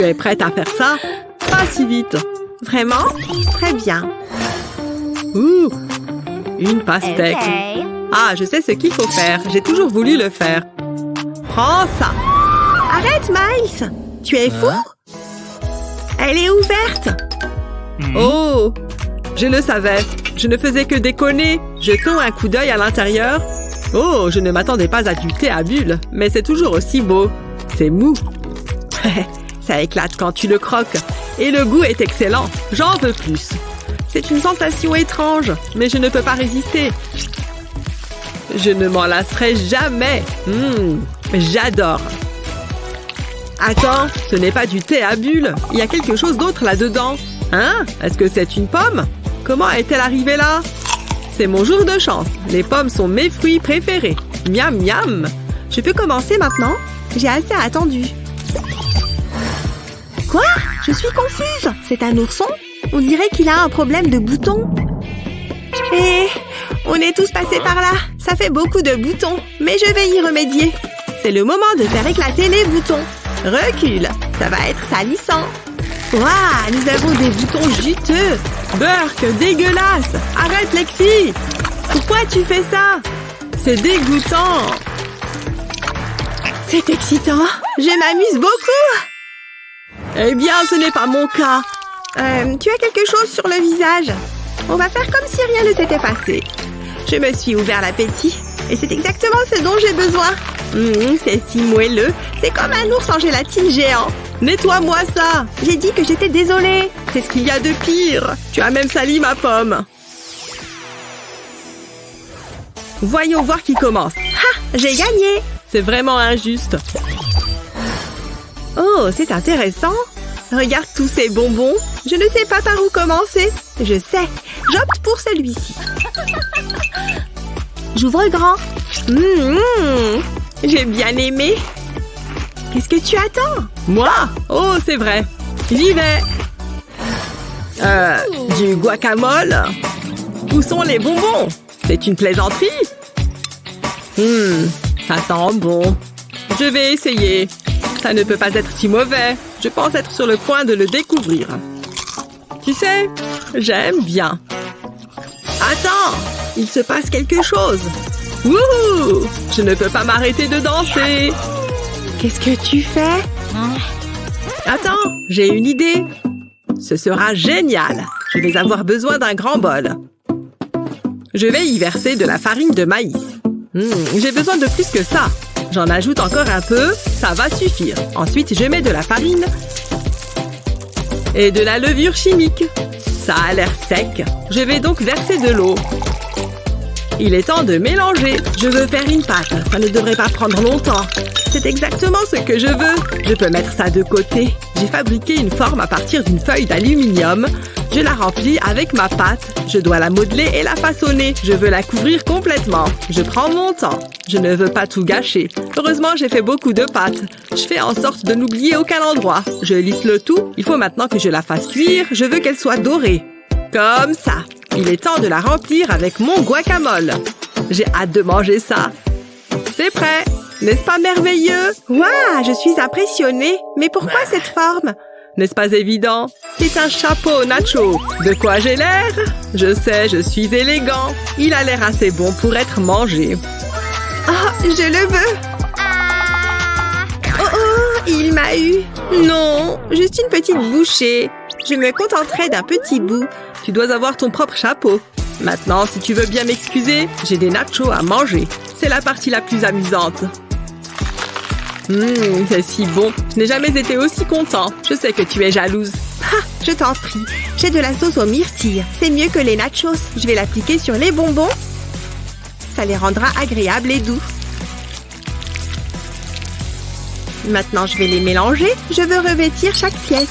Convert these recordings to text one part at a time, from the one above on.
Tu es prête à faire ça? Pas si vite. Vraiment? Très bien. Ouh, une pastèque. Ah, je sais ce qu'il faut faire. J'ai toujours voulu le faire. Prends ça. Arrête, Miles! Tu es fou? Elle est ouverte! Oh, je le savais. Je ne faisais que déconner. Jetons un coup d'œil à l'intérieur. Oh, je ne m'attendais pas à du thé à bulles, mais c'est toujours aussi beau. C'est mou. Ça éclate quand tu le croques. Et le goût est excellent. J'en veux plus. C'est une sensation étrange, mais je ne peux pas résister. Je ne m'en lasserai jamais. J'adore. Attends, ce n'est pas du thé à bulles. Il y a quelque chose d'autre là-dedans. Hein? Est-ce que c'est une pomme? Comment est-elle arrivée là? C'est mon jour de chance. Les pommes sont mes fruits préférés. Miam miam. Je peux commencer maintenant? J'ai assez attendu. Quoi? Je suis confuse. C'est un ourson? On dirait qu'il a un problème de boutons. Et on est tous passés par là. Ça fait beaucoup de boutons, mais je vais y remédier. C'est le moment de faire éclater les boutons. Recule, ça va être salissant. Waouh, nous avons des boutons juteux. Burk, dégueulasse. Arrête, Lexi. Pourquoi tu fais ça? C'est dégoûtant. C'est excitant. Je m'amuse beaucoup. Eh bien, ce n'est pas mon cas. Tu as quelque chose sur le visage. On va faire comme si rien ne s'était passé. Je me suis ouvert l'appétit. Et c'est exactement ce dont j'ai besoin. C'est si moelleux. C'est comme un ours en gélatine géant. Nettoie-moi ça. J'ai dit que j'étais désolée. C'est ce qu'il y a de pire. Tu as même sali ma pomme. Voyons voir qui commence. Ha! J'ai gagné. C'est vraiment injuste. Oh, c'est intéressant. Regarde tous ces bonbons. Je ne sais pas par où commencer. Je sais. J'opte pour celui-ci. J'ouvre grand. J'ai bien aimé. Qu'est-ce que tu attends? Moi? Oh, c'est vrai. J'y vais. Du guacamole? Où sont les bonbons? C'est une plaisanterie? Ça sent bon. Je vais essayer. Ça ne peut pas être si mauvais. Je pense être sur le point de le découvrir. Tu sais, j'aime bien. Attends, il se passe quelque chose. Wouhou! Je ne peux pas m'arrêter de danser. Qu'est-ce que tu fais? Attends, j'ai une idée. Ce sera génial. Je vais avoir besoin d'un grand bol. Je vais y verser de la farine de maïs. J'ai besoin de plus que ça. J'en ajoute encore un peu, ça va suffire. Ensuite, je mets de la farine et de la levure chimique. Ça a l'air sec. Je vais donc verser de l'eau. Il est temps de mélanger. Je veux faire une pâte. Ça ne devrait pas prendre longtemps. C'est exactement ce que je veux. Je peux mettre ça de côté. J'ai fabriqué une forme à partir d'une feuille d'aluminium. Je la remplis avec ma pâte. Je dois la modeler et la façonner. Je veux la couvrir complètement. Je prends mon temps. Je ne veux pas tout gâcher. Heureusement, j'ai fait beaucoup de pâtes. Je fais en sorte de n'oublier aucun endroit. Je lisse le tout. Il faut maintenant que je la fasse cuire. Je veux qu'elle soit dorée. Comme ça. Il est temps de la remplir avec mon guacamole. J'ai hâte de manger ça. C'est prêt. N'est-ce pas merveilleux? Waouh, je suis impressionnée. Mais pourquoi cette forme? N'est-ce pas évident? C'est un chapeau nacho. De quoi j'ai l'air? Je sais, je suis élégant. Il a l'air assez bon pour être mangé. Oh, je le veux. Oh, il m'a eu. Non, juste une petite bouchée. Je me contenterai d'un petit bout. Tu dois avoir ton propre chapeau. Maintenant, si tu veux bien m'excuser, j'ai des nachos à manger. C'est la partie la plus amusante. C'est si bon. Je n'ai jamais été aussi content. Je sais que tu es jalouse. Ah, je t'en prie. J'ai de la sauce aux myrtilles. C'est mieux que les nachos. Je vais l'appliquer sur les bonbons. Ça les rendra agréables et doux. Maintenant, je vais les mélanger. Je veux revêtir chaque pièce.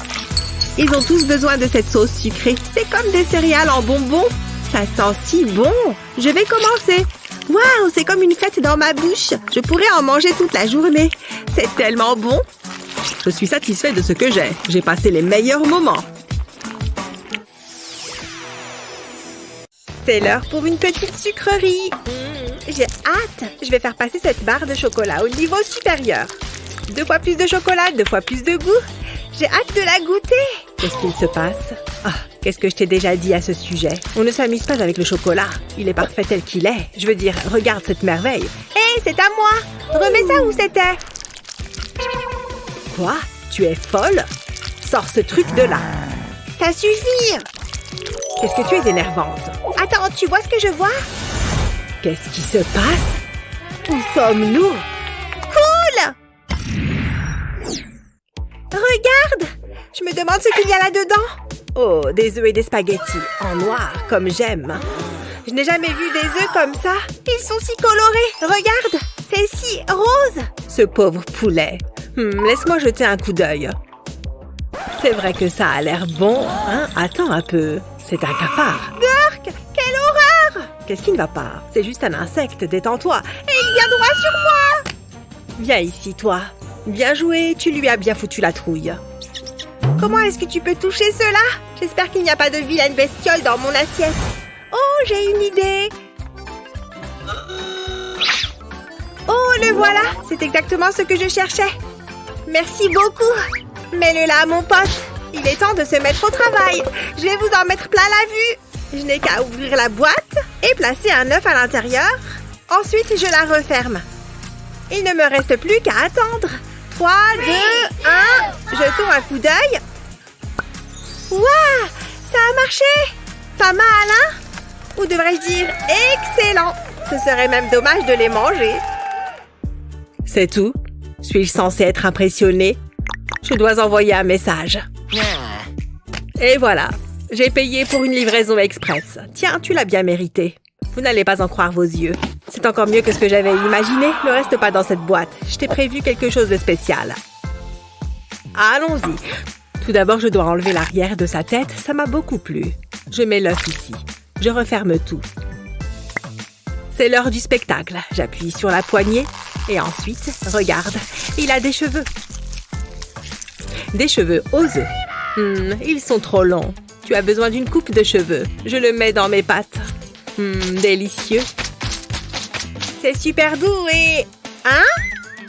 Ils ont tous besoin de cette sauce sucrée. C'est comme des céréales en bonbons. Ça sent si bon. Je vais commencer. Waouh, c'est comme une fête dans ma bouche. Je pourrais en manger toute la journée. C'est tellement bon. Je suis satisfait de ce que j'ai. J'ai passé les meilleurs moments. C'est l'heure pour une petite sucrerie. J'ai hâte. Je vais faire passer cette barre de chocolat au niveau supérieur. 2 fois plus de chocolat, 2 fois plus de goût. J'ai hâte de la goûter. Qu'est-ce qu'il se passe? Ah, qu'est-ce que je t'ai déjà dit à ce sujet? On ne s'amuse pas avec le chocolat. Il est parfait tel qu'il est. Je veux dire, regarde cette merveille. Hé, c'est à moi. Remets ça où c'était. Quoi? Tu es folle? Sors ce truc de là. Ça suffit. Qu'est-ce que tu es énervante? Attends, tu vois ce que je vois? Qu'est-ce qui se passe? Où sommes-nous? Cool! Regarde! Je me demande ce qu'il y a là-dedans. Oh, des œufs et des spaghettis en noir, comme j'aime. Je n'ai jamais vu des œufs comme ça. Ils sont si colorés. Regarde, c'est si rose. Ce pauvre poulet. Laisse-moi jeter un coup d'œil. C'est vrai que ça a l'air bon, hein? Attends un peu. C'est un cafard. Burk, quelle horreur! Qu'est-ce qui ne va pas? C'est juste un insecte, détends-toi. Et il vient droit sur moi! Viens ici, toi. Bien joué, tu lui as bien foutu la trouille. Comment est-ce que tu peux toucher cela? J'espère qu'il n'y a pas de vilaine bestiole dans mon assiette. Oh, j'ai une idée. Oh, le voilà. C'est exactement ce que je cherchais. Merci beaucoup. Mets-le là, mon pote. Il est temps de se mettre au travail. Je vais vous en mettre plein la vue. Je n'ai qu'à ouvrir la boîte et placer un œuf à l'intérieur. Ensuite, je la referme. Il ne me reste plus qu'à attendre. 3, 2, 1. Jetons un coup d'œil. Waouh! Ça a marché! Pas mal, hein? Ou devrais-je dire excellent! Ce serait même dommage de les manger. C'est tout? Suis-je censée être impressionnée? Je dois envoyer un message. Et voilà. J'ai payé pour une livraison express. Tiens, tu l'as bien mérité. Vous n'allez pas en croire vos yeux. C'est encore mieux que ce que j'avais imaginé. Ne reste pas dans cette boîte. Je t'ai prévu quelque chose de spécial. Allons-y. Tout d'abord, je dois enlever l'arrière de sa tête. Ça m'a beaucoup plu. Je mets l'œuf ici. Je referme tout. C'est l'heure du spectacle. J'appuie sur la poignée. Et ensuite, regarde, il a des cheveux. Des cheveux aux œufs. Ils sont trop longs. Tu as besoin d'une coupe de cheveux. Je le mets dans mes pattes. Délicieux. C'est super doux et... Hein?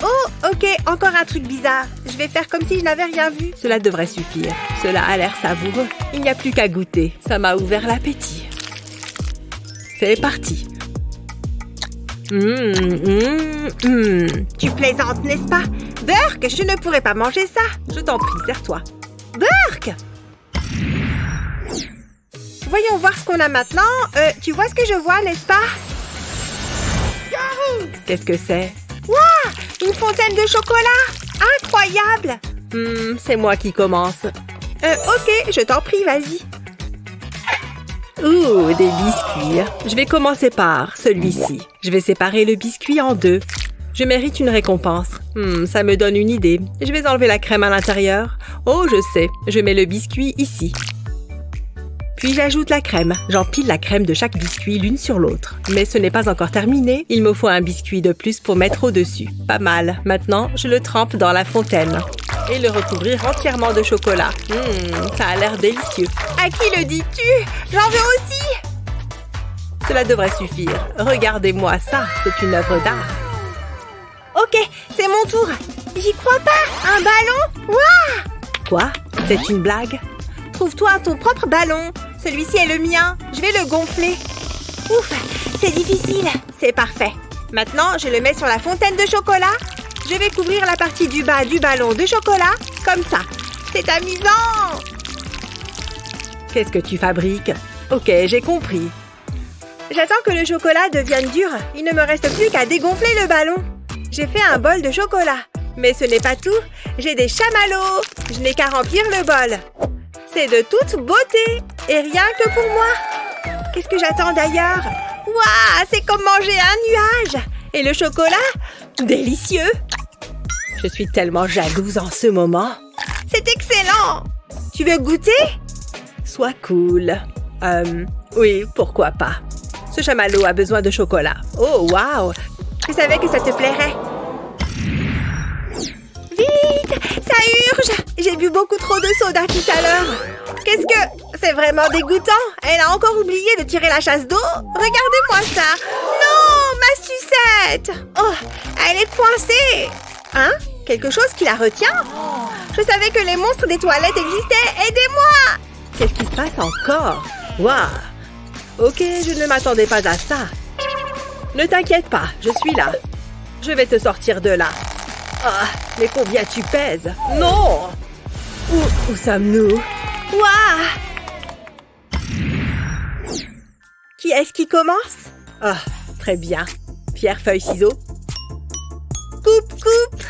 Oh, ok, encore un truc bizarre. Je vais faire comme si je n'avais rien vu. Cela devrait suffire. Cela a l'air savoureux. Il n'y a plus qu'à goûter. Ça m'a ouvert l'appétit. C'est parti. Tu plaisantes, n'est-ce pas? Burk, je ne pourrais pas manger ça. Je t'en prie, serre-toi. Burk! Voyons voir ce qu'on a maintenant. Tu vois ce que je vois, n'est-ce pas? Qu'est-ce que c'est? Waouh! Une fontaine de chocolat! Incroyable! C'est moi qui commence. Ok, je t'en prie, vas-y. Ouh, des biscuits. Je vais commencer par celui-ci. Je vais séparer le biscuit en deux. Je mérite une récompense. Ça me donne une idée. Je vais enlever la crème à l'intérieur. Oh, je sais. Je mets le biscuit ici. Puis j'ajoute la crème. J'empile la crème de chaque biscuit l'une sur l'autre. Mais ce n'est pas encore terminé. Il me faut un biscuit de plus pour mettre au-dessus. Pas mal. Maintenant, je le trempe dans la fontaine. Et le recouvrir entièrement de chocolat. Ça a l'air délicieux. À qui le dis-tu? J'en veux aussi! Cela devrait suffire. Regardez-moi ça. C'est une œuvre d'art. Ok, c'est mon tour. J'y crois pas. Un ballon? Waouh! Quoi? C'est une blague? Trouve-toi ton propre ballon. Celui-ci est le mien. Je vais le gonfler. Ouf, c'est difficile. C'est parfait. Maintenant, je le mets sur la fontaine de chocolat. Je vais couvrir la partie du bas du ballon de chocolat, comme ça. C'est amusant! Qu'est-ce que tu fabriques? Ok, j'ai compris. J'attends que le chocolat devienne dur. Il ne me reste plus qu'à dégonfler le ballon. J'ai fait un bol de chocolat. Mais ce n'est pas tout. J'ai des chamallows. Je n'ai qu'à remplir le bol. C'est de toute beauté. Et rien que pour moi. Qu'est-ce que j'attends d'ailleurs? Waouh, c'est comme manger un nuage. Et le chocolat? Délicieux. Je suis tellement jalouse en ce moment. C'est excellent. Tu veux goûter? Sois cool. Oui, pourquoi pas. Ce chamallow a besoin de chocolat. Oh, waouh! Je savais que ça te plairait. Vite! Ça urge! J'ai bu beaucoup trop de soda tout à l'heure. Qu'est-ce que... C'est vraiment dégoûtant. Elle a encore oublié de tirer la chasse d'eau. Regardez-moi ça. Non! Ma sucette! Oh! Elle est coincée. Hein? Quelque chose qui la retient? Je savais que les monstres des toilettes existaient. Aidez-moi! Qu'est-ce qui se passe encore? Waouh! Ok, je ne m'attendais pas à ça. Ne t'inquiète pas, je suis là. Je vais te sortir de là. Ah, mais combien tu pèses? Non! Où sommes-nous? Waouh! Qui est-ce qui commence? Ah, très bien. Pierre, feuille, ciseaux. Coupe, coupe!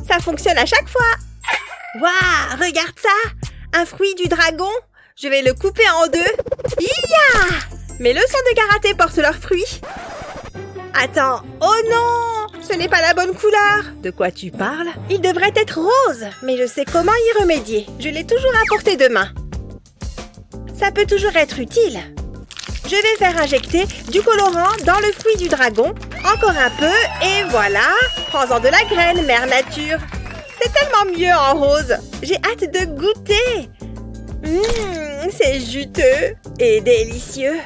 Ça fonctionne à chaque fois! Waouh! Regarde ça! Un fruit du dragon! Je vais le couper en deux. Iya! Mes leçons de karaté portent leurs fruits. Attends. Oh non! Ce n'est pas la bonne couleur. De quoi tu parles? Il devrait être rose, mais je sais comment y remédier. Je l'ai toujours à portée de main. Ça peut toujours être utile. Je vais faire injecter du colorant dans le fruit du dragon. Encore un peu, et voilà. Prends-en de la graine, mère nature. C'est tellement mieux en rose. J'ai hâte de goûter. C'est juteux et délicieux.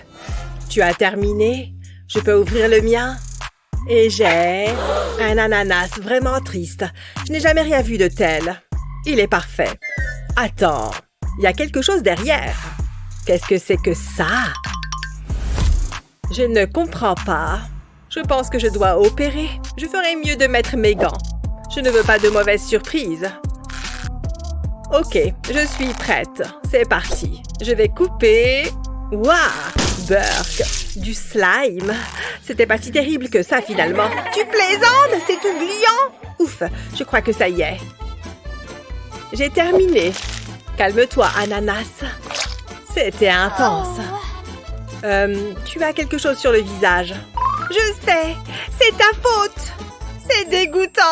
Tu as terminé? Je peux ouvrir le mien? Et j'ai un ananas vraiment triste. Je n'ai jamais rien vu de tel. Il est parfait. Attends, il y a quelque chose derrière. Qu'est-ce que c'est que ça? Je ne comprends pas. Je pense que je dois opérer. Je ferais mieux de mettre mes gants. Je ne veux pas de mauvaises surprises. Ok, je suis prête. C'est parti. Je vais couper. Waouh! Burk! Du slime! C'était pas si terrible que ça, finalement. Tu plaisantes? C'est tout gluant! Ouf! Je crois que ça y est. J'ai terminé. Calme-toi, ananas. C'était intense. Tu as quelque chose sur le visage. Je sais! C'est ta faute! C'est dégoûtant!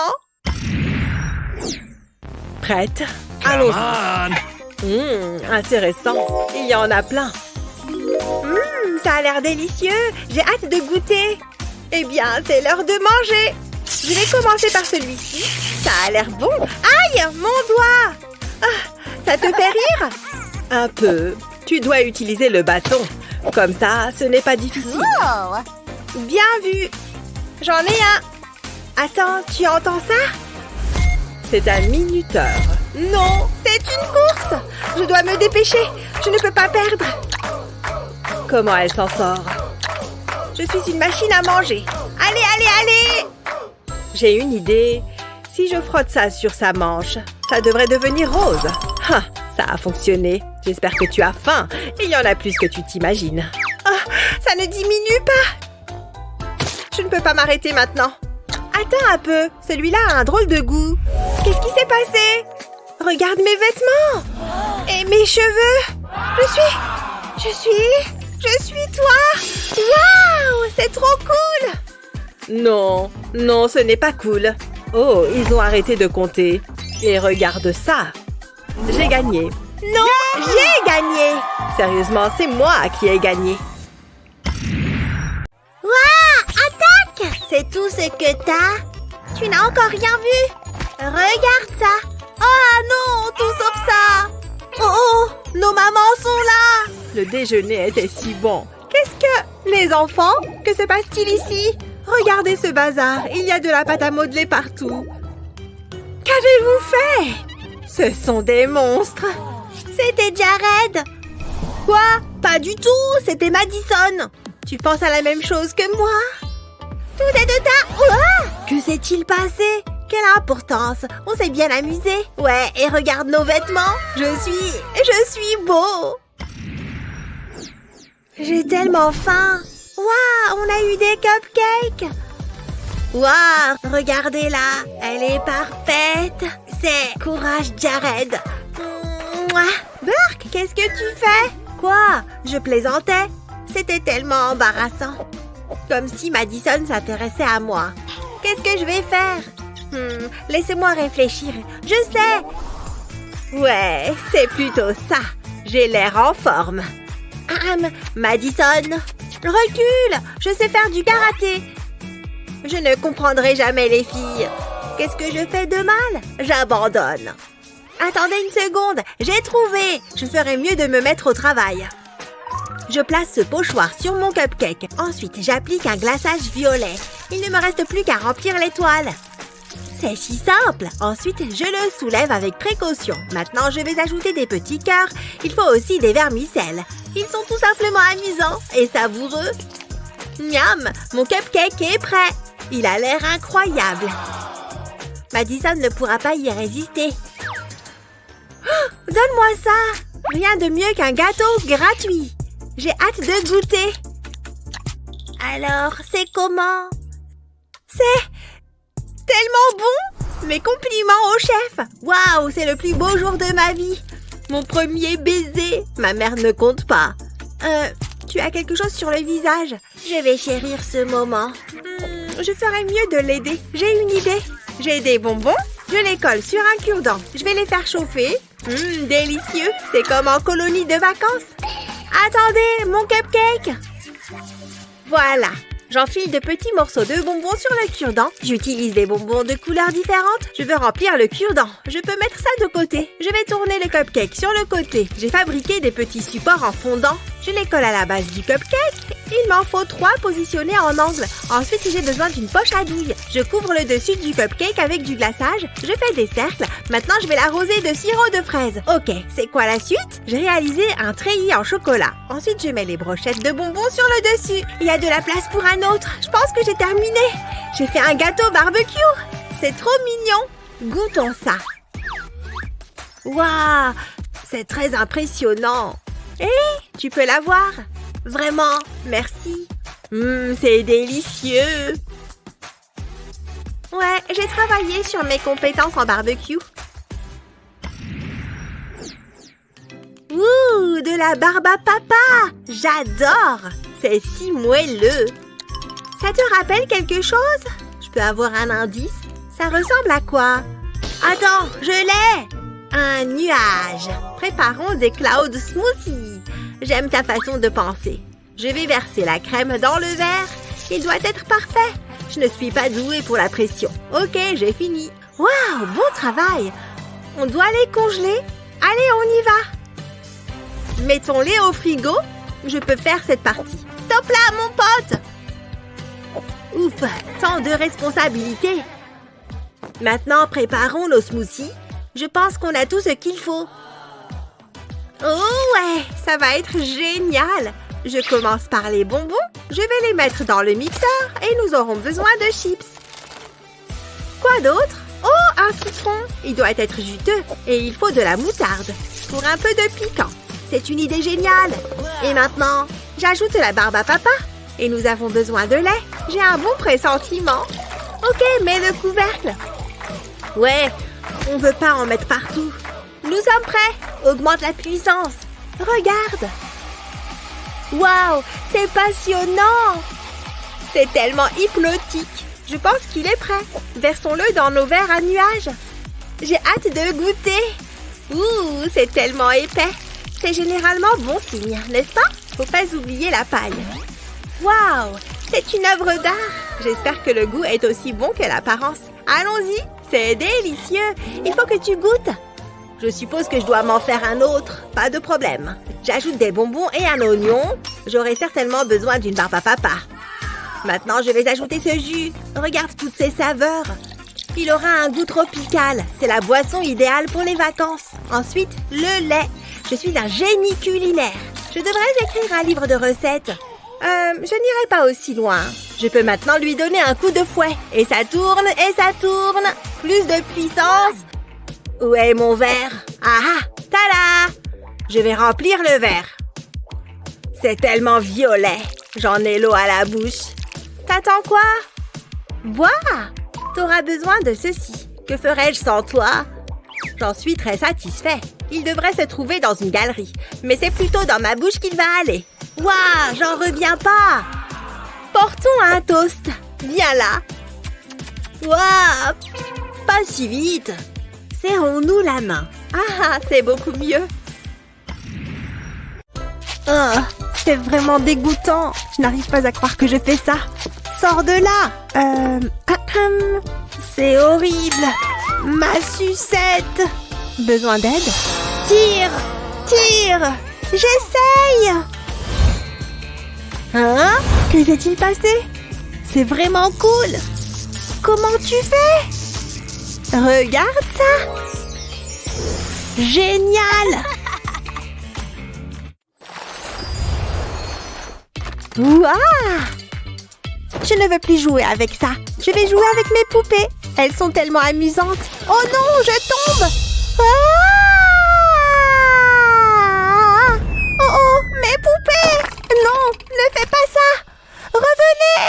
Prête? Allons-y. Intéressant. Il y en a plein. Ça a l'air délicieux. J'ai hâte de goûter. Eh bien, c'est l'heure de manger. Je vais commencer par celui-ci. Ça a l'air bon. Aïe, mon doigt! Ah, ça te fait rire? Un peu. Tu dois utiliser le bâton. Comme ça, ce n'est pas difficile. Oh. Bien vu. J'en ai un. Attends, tu entends ça? C'est un minuteur. Non, c'est une course. Je dois me dépêcher. Je ne peux pas perdre. Comment elle s'en sort? Je suis une machine à manger. Allez, allez, allez! J'ai une idée. Si je frotte ça sur sa manche, ça devrait devenir rose. Ah, ça a fonctionné. J'espère que tu as faim. Il y en a plus que tu t'imagines. Oh, ça ne diminue pas. Je ne peux pas m'arrêter maintenant. Attends un peu. Celui-là a un drôle de goût. Qu'est-ce qui s'est passé? Regarde mes vêtements. Et mes cheveux. Je suis toi. Waouh, c'est trop cool. Non, non, ce n'est pas cool. Oh, ils ont arrêté de compter. Et regarde ça. J'ai gagné. Non, j'ai gagné. Sérieusement, c'est moi qui ai gagné. Waouh, attaque. C'est tout ce que t'as? Tu n'as encore rien vu? Regarde ça. Oh non, tout sauf ça. Oh, nos mamans sont là. Le déjeuner était si bon. Qu'est-ce que... Les enfants, que se passe-t-il ici? Regardez ce bazar, il y a de la pâte à modeler partout. Qu'avez-vous fait? Ce sont des monstres. C'était Jared. Quoi? Pas du tout, c'était Madison. Tu penses à la même chose que moi? Tout est de ta... Ouah! Que s'est-il passé? Quelle importance? On s'est bien amusé. Ouais, et regarde nos vêtements. Je suis beau. J'ai tellement faim. Waouh, on a eu des cupcakes. Waouh, regardez-la. Elle est parfaite. C'est courage, Jared. Mouah. Burk, qu'est-ce que tu fais? Quoi? Je plaisantais. C'était tellement embarrassant. Comme si Madison s'intéressait à moi. Qu'est-ce que je vais faire? Laissez-moi réfléchir. Je sais. Ouais, c'est plutôt ça. J'ai l'air en forme. Madison, recule. Je sais faire du karaté. Je ne comprendrai jamais les filles. Qu'est-ce que je fais de mal? J'abandonne. Attendez une seconde. J'ai trouvé. Je ferais mieux de me mettre au travail. Je place ce pochoir sur mon cupcake. Ensuite, j'applique un glaçage violet. Il ne me reste plus qu'à remplir l'étoile. C'est si simple. Ensuite, je le soulève avec précaution. Maintenant, je vais ajouter des petits cœurs. Il faut aussi des vermicelles. Ils sont tout simplement amusants et savoureux. Miam, mon cupcake est prêt. Il a l'air incroyable. Madison ne pourra pas y résister. Oh, donne-moi ça. Rien de mieux qu'un gâteau gratuit. J'ai hâte de goûter. Alors, c'est comment? C'est tellement bon! Mes compliments au chef! Waouh, c'est le plus beau jour de ma vie! Mon premier baiser! Ma mère ne compte pas. Tu as quelque chose sur le visage. Je vais chérir ce moment. Je ferais mieux de l'aider. J'ai une idée. J'ai des bonbons. Je les colle sur un cure-dent. Je vais les faire chauffer. Délicieux! C'est comme en colonie de vacances. Attendez, mon cupcake! Voilà. J'enfile de petits morceaux de bonbons sur le cure-dent. J'utilise des bonbons de couleurs différentes. Je veux remplir le cure-dent. Je peux mettre ça de côté. Je vais tourner le cupcake sur le côté. J'ai fabriqué des petits supports en fondant. Je les colle à la base du cupcake. Il m'en faut 3 positionnés en angle. Ensuite, j'ai besoin d'une poche à douille. Je couvre le dessus du cupcake avec du glaçage. Je fais des cercles. Maintenant, je vais l'arroser de sirop de fraise. Ok, c'est quoi la suite? J'ai réalisé un treillis en chocolat. Ensuite, je mets les brochettes de bonbons sur le dessus. Il y a de la place pour un autre. Je pense que j'ai terminé. J'ai fait un gâteau barbecue. C'est trop mignon. Goûtons ça. Waouh, c'est très impressionnant. Hé, tu peux la voir? Vraiment, merci. C'est délicieux. Ouais, j'ai travaillé sur mes compétences en barbecue. Ouh, de la barbe à papa. J'adore. C'est si moelleux. Ça te rappelle quelque chose? Je peux avoir un indice? Ça ressemble à quoi? Attends, je l'ai! Un nuage. Préparons des cloud smoothies. J'aime ta façon de penser. Je vais verser la crème dans le verre. Il doit être parfait. Je ne suis pas douée pour la pression. Ok, j'ai fini. Waouh, bon travail. On doit les congeler. Allez, on y va. Mettons-les au frigo. Je peux faire cette partie. Top là, mon pote. Ouf, tant de responsabilités. Maintenant, préparons nos smoothies. Je pense qu'on a tout ce qu'il faut. Oh ouais, ça va être génial. Je commence par les bonbons. Je vais les mettre dans le mixeur et nous aurons besoin de chips. Quoi d'autre? Oh, un citron. Il doit être juteux et il faut de la moutarde pour un peu de piquant. C'est une idée géniale. Et maintenant, j'ajoute la barbe à papa. Et nous avons besoin de lait. J'ai un bon pressentiment. Ok, mets le couvercle. Ouais, on veut pas en mettre partout. Nous sommes prêts. Augmente la puissance. Regarde. Waouh, c'est passionnant. C'est tellement hypnotique. Je pense qu'il est prêt. Versons-le dans nos verres à nuages. J'ai hâte de goûter. Ouh, c'est tellement épais. C'est généralement bon signe, n'est-ce pas? Faut pas oublier la paille. Waouh, c'est une œuvre d'art. J'espère que le goût est aussi bon que l'apparence. Allons-y, c'est délicieux. Il faut que tu goûtes. Je suppose que je dois m'en faire un autre. Pas de problème. J'ajoute des bonbons et un oignon. J'aurai certainement besoin d'une barbe à papa. Maintenant, je vais ajouter ce jus. Regarde toutes ces saveurs. Il aura un goût tropical. C'est la boisson idéale pour les vacances. Ensuite, le lait. Je suis un génie culinaire. Je devrais écrire un livre de recettes. Je n'irai pas aussi loin. Je peux maintenant lui donner un coup de fouet. Et ça tourne, et ça tourne. Plus de puissance. Où est mon verre? Ah, tada! Je vais remplir le verre. C'est tellement violet. J'en ai l'eau à la bouche. T'attends quoi? Bois! T'auras besoin de ceci. Que ferais-je sans toi? J'en suis très satisfait. Il devrait se trouver dans une galerie. Mais c'est plutôt dans ma bouche qu'il va aller. Waouh, j'en reviens pas! Portons un toast. Viens là. Waouh! Pas si vite. Serrons-nous la main. Ah, c'est beaucoup mieux. Oh, c'est vraiment dégoûtant. Je n'arrive pas à croire que je fais ça. Sors de là. C'est horrible. Ma sucette. Besoin d'aide? Tire! Tire! J'essaye! Hein? Que s'est-il passé? C'est vraiment cool! Comment tu fais? Regarde ça! Génial! Waouh! Je ne veux plus jouer avec ça. Je vais jouer avec mes poupées. Elles sont tellement amusantes. Oh non, je tombe! Ah! Oh oh, mes poupées! Non, ne fais pas ça! Revenez!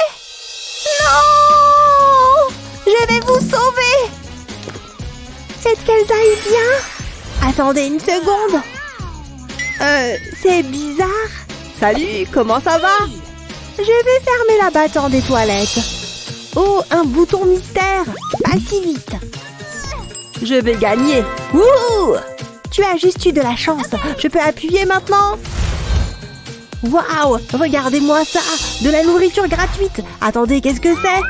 Non! Je vais vous sauver! Faites qu'elles aillent bien. Attendez une seconde. C'est bizarre. Salut, comment ça va? Je vais fermer la battante des toilettes. Oh, un bouton mystère. Pas si vite. Je vais gagner. Wouh! Tu as juste eu de la chance. Je peux appuyer maintenant? Waouh! Regardez-moi ça! De la nourriture gratuite. Attendez, qu'est-ce que c'est?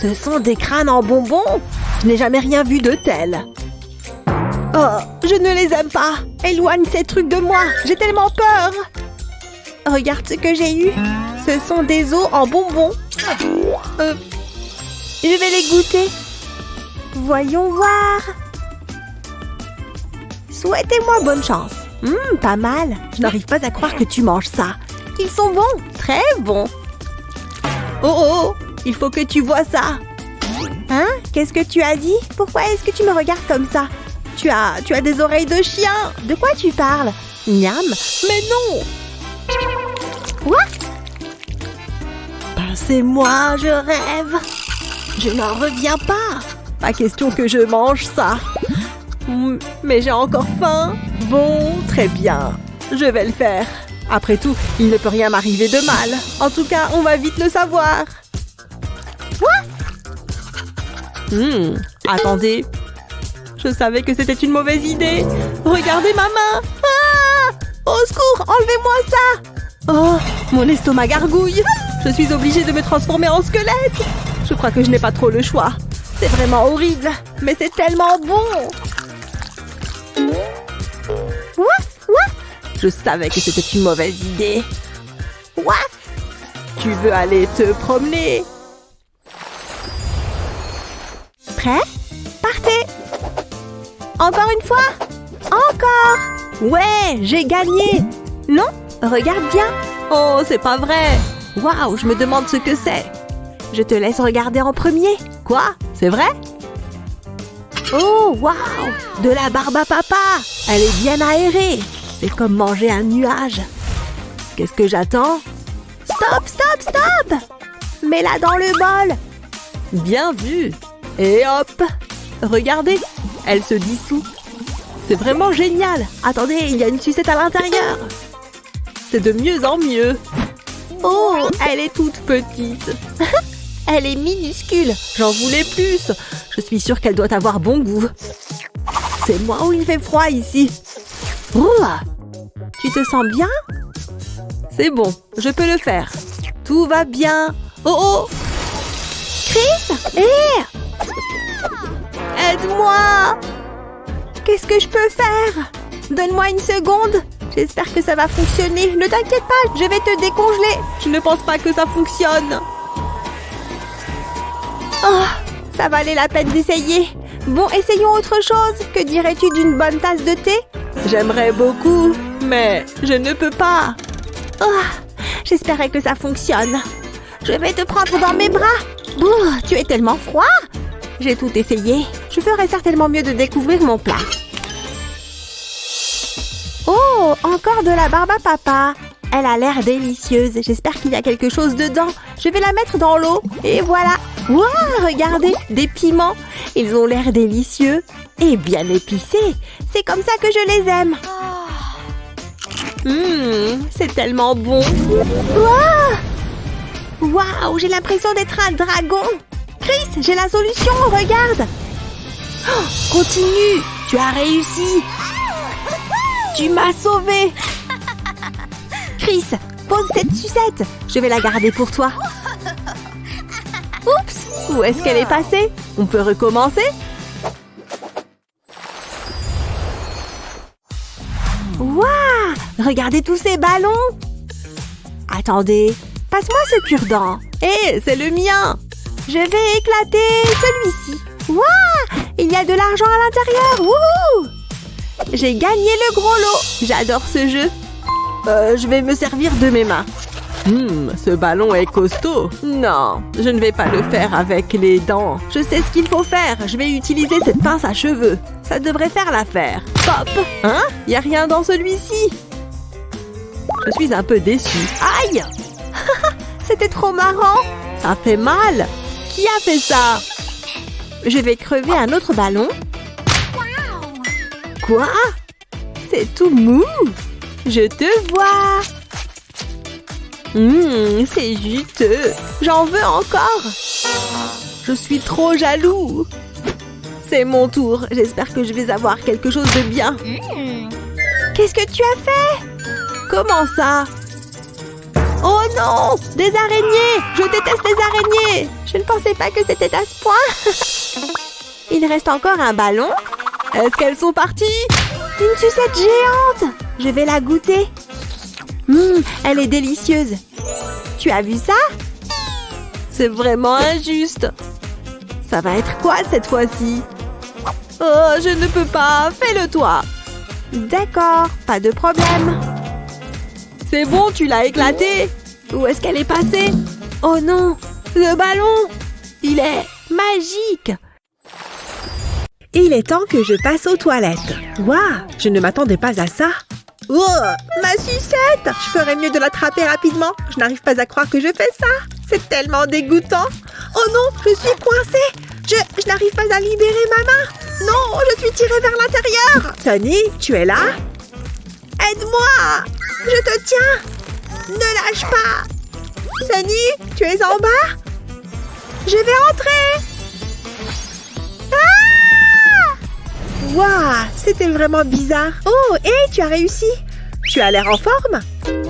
Ce sont des crânes en bonbons. Je n'ai jamais rien vu de tel. Oh, je ne les aime pas. Éloigne ces trucs de moi. J'ai tellement peur. Regarde ce que j'ai eu. Ce sont des os en bonbons. Je vais les goûter. Voyons voir. Souhaitez-moi bonne chance. Pas mal. Je n'arrive pas à croire que tu manges ça. Ils sont bons. Très bons. Oh oh, il faut que tu vois ça. Hein? Qu'est-ce que tu as dit? Pourquoi est-ce que tu me regardes comme ça? Tu as des oreilles de chien. De quoi tu parles? Miam. Mais non. Quoi? Passez-moi, je rêve. Je n'en reviens pas. Pas question que je mange ça. Mais j'ai encore faim. Bon, très bien. Je vais le faire. Après tout, il ne peut rien m'arriver de mal. En tout cas, on va vite le savoir. Quoi? Attendez. Je savais que c'était une mauvaise idée. Regardez ma main. Ah! Au secours, enlevez-moi ça. Oh, mon estomac gargouille. Je suis obligée de me transformer en squelette. Je crois que je n'ai pas trop le choix. C'est vraiment horrible, mais c'est tellement bon. Ouaf, ouaf. Je savais que c'était une mauvaise idée. Ouaf. Tu veux aller te promener? Prêt? Partez. Encore une fois? Encore. Ouais, j'ai gagné. Non? Regarde bien. Oh, c'est pas vrai. Waouh, je me demande ce que c'est. Je te laisse regarder en premier. Quoi? C'est vrai? Oh, waouh! De la barbe à papa. Elle est bien aérée. C'est comme manger un nuage. Qu'est-ce que j'attends? Stop, stop, stop! Mets-la dans le bol. Bien vu. Et hop! Regardez, elle se dissout. C'est vraiment génial. Attendez, il y a une sucette à l'intérieur. C'est de mieux en mieux. Oh, elle est toute petite. Elle est minuscule. J'en voulais plus. Je suis sûre qu'elle doit avoir bon goût. C'est moi où il fait froid ici. Ouah. Tu te sens bien? C'est bon, je peux le faire. Tout va bien. Oh oh! Chris! Hé! Aide-moi! Qu'est-ce que je peux faire? Donne-moi une seconde. J'espère que ça va fonctionner. Ne t'inquiète pas, je vais te décongeler. Je ne pense pas que ça fonctionne. Oh, ça valait la peine d'essayer. Bon, essayons autre chose. Que dirais-tu d'une bonne tasse de thé? J'aimerais beaucoup, mais je ne peux pas. Oh, j'espérais que ça fonctionne. Je vais te prendre dans mes bras. Oh, tu es tellement froid. J'ai tout essayé. Je ferais certainement mieux de découvrir mon plat. Oh, encore de la barbe à papa. Elle a l'air délicieuse. J'espère qu'il y a quelque chose dedans. Je vais la mettre dans l'eau. Et voilà. Wow, regardez, des piments. Ils ont l'air délicieux et bien épicés. C'est comme ça que je les aime. C'est tellement bon. Waouh, j'ai l'impression d'être un dragon. Chris, j'ai la solution, regarde. Oh, continue, tu as réussi. Tu m'as sauvée. Chris, pose cette sucette. Je vais la garder pour toi. Oups, où est-ce qu'elle est passée? On peut recommencer? Waouh, regardez tous ces ballons. Attendez, passe-moi ce cure-dent. Hé, c'est le mien. Je vais éclater celui-ci. Waouh, Il y a de l'argent à l'intérieur. Wouhou! J'ai gagné le gros lot. J'adore ce jeu. Je vais me servir de mes mains. Ce ballon est costaud. Non, je ne vais pas le faire avec les dents. Je sais ce qu'il faut faire. Je vais utiliser cette pince à cheveux. Ça devrait faire l'affaire. Pop! Hein? Y a rien dans celui-ci. Je suis un peu déçue. Aïe! C'était trop marrant. Ça fait mal. Qui a fait ça? Je vais crever un autre ballon. Quoi? C'est tout mou. Je te vois. C'est juteux. J'en veux encore. Je suis trop jaloux. C'est mon tour. J'espère que je vais avoir quelque chose de bien. Qu'est-ce que tu as fait? Comment ça? Oh non! Des araignées! Je déteste les araignées! Je ne pensais pas que c'était à ce point. Il reste encore un ballon. Est-ce qu'elles sont parties? Une sucette géante! Je vais la goûter. Elle est délicieuse. Tu as vu ça? C'est vraiment injuste. Ça va être quoi cette fois-ci? Oh, je ne peux pas. Fais-le toi. D'accord, pas de problème. C'est bon, tu l'as éclaté. Où est-ce qu'elle est passée? Oh non, le ballon. Il est magique. Il est temps que je passe aux toilettes. Waouh, je ne m'attendais pas à ça. Oh, ma sucette! Je ferais mieux de l'attraper rapidement. Je n'arrive pas à croire que je fais ça. C'est tellement dégoûtant. Oh non, je suis coincée. Je n'arrive pas à libérer ma main. Non, je suis tirée vers l'intérieur. Sonny, tu es là? Aide-moi! Je te tiens. Ne lâche pas. Sonny, tu es en bas? Je vais entrer. Waouh, c'était vraiment bizarre. Oh, hé, tu as réussi. Tu as l'air en forme.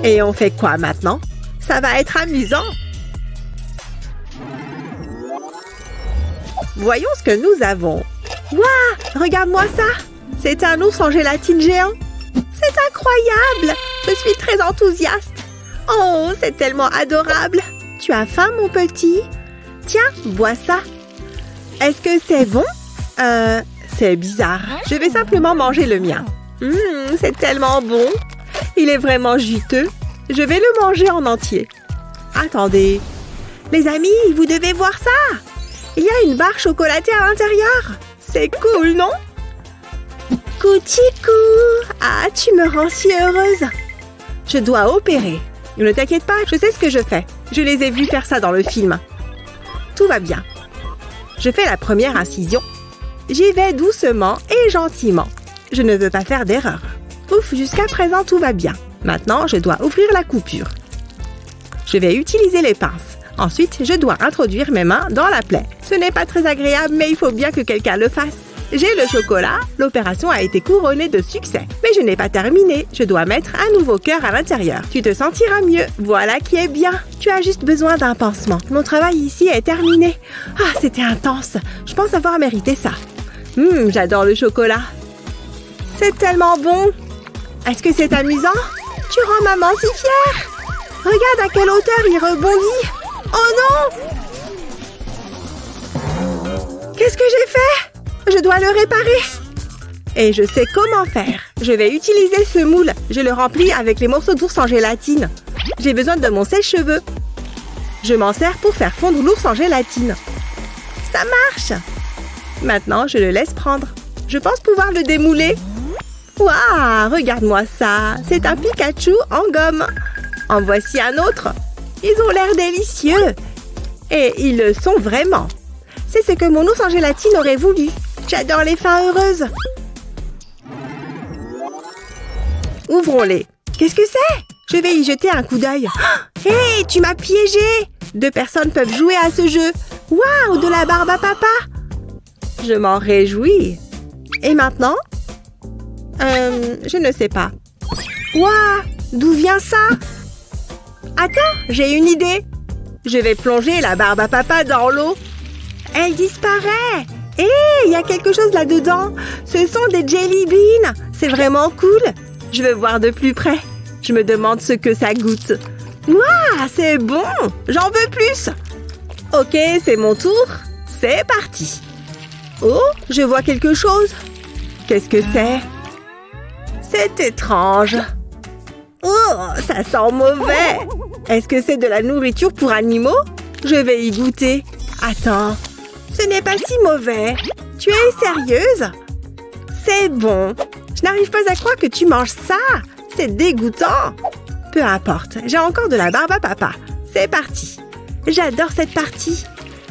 Et on fait quoi maintenant? Ça va être amusant. Voyons ce que nous avons. Waouh, regarde-moi ça. C'est un ours en gélatine géant. C'est incroyable. Je suis très enthousiaste. Oh, c'est tellement adorable. Tu as faim, mon petit? Tiens, bois ça. Est-ce que c'est bon? C'est bizarre. Je vais simplement manger le mien. C'est tellement bon. Il est vraiment juteux. Je vais le manger en entier. Attendez. Les amis, vous devez voir ça. Il y a une barre chocolatée à l'intérieur. C'est cool, non? Couticou. Ah, tu me rends si heureuse. Je dois opérer. Ne t'inquiète pas, je sais ce que je fais. Je les ai vus faire ça dans le film. Tout va bien. Je fais la première incision. J'y vais doucement et gentiment. Je ne veux pas faire d'erreur. Ouf, jusqu'à présent, tout va bien. Maintenant, je dois ouvrir la coupure. Je vais utiliser les pinces. Ensuite, je dois introduire mes mains dans la plaie. Ce n'est pas très agréable, mais il faut bien que quelqu'un le fasse. J'ai le chocolat. L'opération a été couronnée de succès. Mais je n'ai pas terminé. Je dois mettre un nouveau cœur à l'intérieur. Tu te sentiras mieux. Voilà qui est bien. Tu as juste besoin d'un pansement. Mon travail ici est terminé. Ah, c'était intense. Je pense avoir mérité ça. J'adore le chocolat. C'est tellement bon. Est-ce que c'est amusant? Tu rends maman si fière. Regarde à quelle hauteur il rebondit. Oh non! Qu'est-ce que j'ai fait? Je dois le réparer. Et je sais comment faire. Je vais utiliser ce moule. Je le remplis avec les morceaux d'ours en gélatine. J'ai besoin de mon sèche-cheveux. Je m'en sers pour faire fondre l'ours en gélatine. Ça marche! Maintenant, je le laisse prendre. Je pense pouvoir le démouler. Waouh! Regarde-moi ça! C'est un Pikachu en gomme. En voici un autre. Ils ont l'air délicieux. Et ils le sont vraiment. C'est ce que mon ours en gélatine aurait voulu. J'adore les fins heureuses. Ouvrons-les. Qu'est-ce que c'est? Je vais y jeter un coup d'œil. Hé, tu m'as piégé! 2 personnes peuvent jouer à ce jeu. Waouh, de la barbe à papa! Je m'en réjouis. Et maintenant? Je ne sais pas. Waouh, d'où vient ça? Attends, j'ai une idée. Je vais plonger la barbe à papa dans l'eau. Elle disparaît. Hé, il y a quelque chose là-dedans. Ce sont des jelly beans. C'est vraiment cool. Je veux voir de plus près. Je me demande ce que ça goûte. Waouh, c'est bon. J'en veux plus. Ok, c'est mon tour. C'est parti. Oh, je vois quelque chose. Qu'est-ce que c'est? C'est étrange. Oh, ça sent mauvais. Est-ce que c'est de la nourriture pour animaux? Je vais y goûter. Attends, ce n'est pas si mauvais. Tu es sérieuse? C'est bon. Je n'arrive pas à croire que tu manges ça. C'est dégoûtant. Peu importe, j'ai encore de la barbe à papa. C'est parti. J'adore cette partie.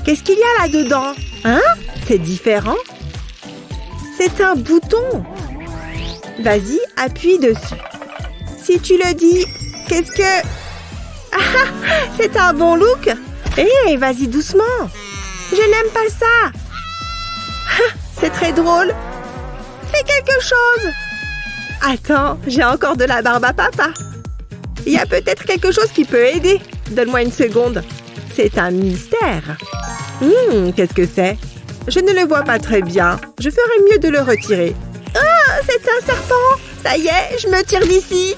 Qu'est-ce qu'il y a là-dedans? Hein? C'est différent? C'est un bouton. Vas-y, appuie dessus. Si tu le dis, qu'est-ce que... Ah, c'est un bon look. Hé, vas-y doucement. Je n'aime pas ça. C'est très drôle. Fais quelque chose. Attends, j'ai encore de la barbe à papa. Il y a peut-être quelque chose qui peut aider. Donne-moi une seconde. C'est un mystère. Qu'est-ce que c'est? Je ne le vois pas très bien. Je ferais mieux de le retirer. Oh, c'est un serpent. Ça y est, je me tire d'ici.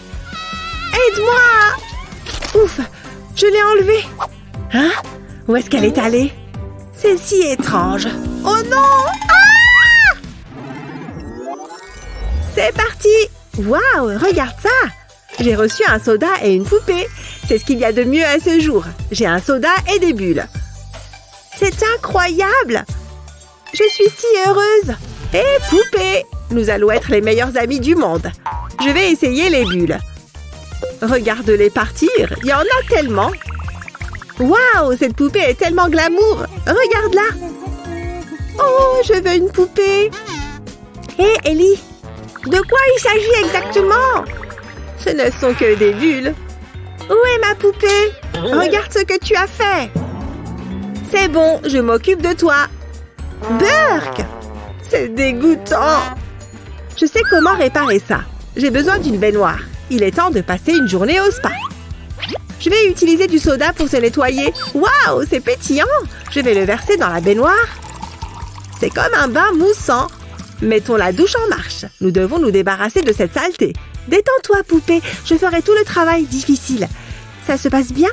Aide-moi. Ouf, je l'ai enlevée. Hein? Où est-ce qu'elle est allée? C'est si étrange. Oh non! Ah! C'est parti! Waouh, regarde ça! J'ai reçu un soda et une poupée. C'est ce qu'il y a de mieux à ce jour. J'ai un soda et des bulles. C'est incroyable! Je suis si heureuse! Hé, poupée! Nous allons être les meilleurs amis du monde. Je vais essayer les bulles. Regarde-les partir. Il y en a tellement. Waouh, cette poupée est tellement glamour. Regarde-la. Oh, je veux une poupée. Hé, Ellie, de quoi il s'agit exactement? Ce ne sont que des bulles. Où est ma poupée? Regarde ce que tu as fait. C'est bon, je m'occupe de toi. Burk! C'est dégoûtant. Je sais comment réparer ça. J'ai besoin d'une baignoire. Il est temps de passer une journée au spa. Je vais utiliser du soda pour se nettoyer. Waouh, c'est pétillant. Je vais le verser dans la baignoire. C'est comme un bain moussant. Mettons la douche en marche. Nous devons nous débarrasser de cette saleté. Détends-toi, poupée. Je ferai tout le travail difficile. Ça se passe bien?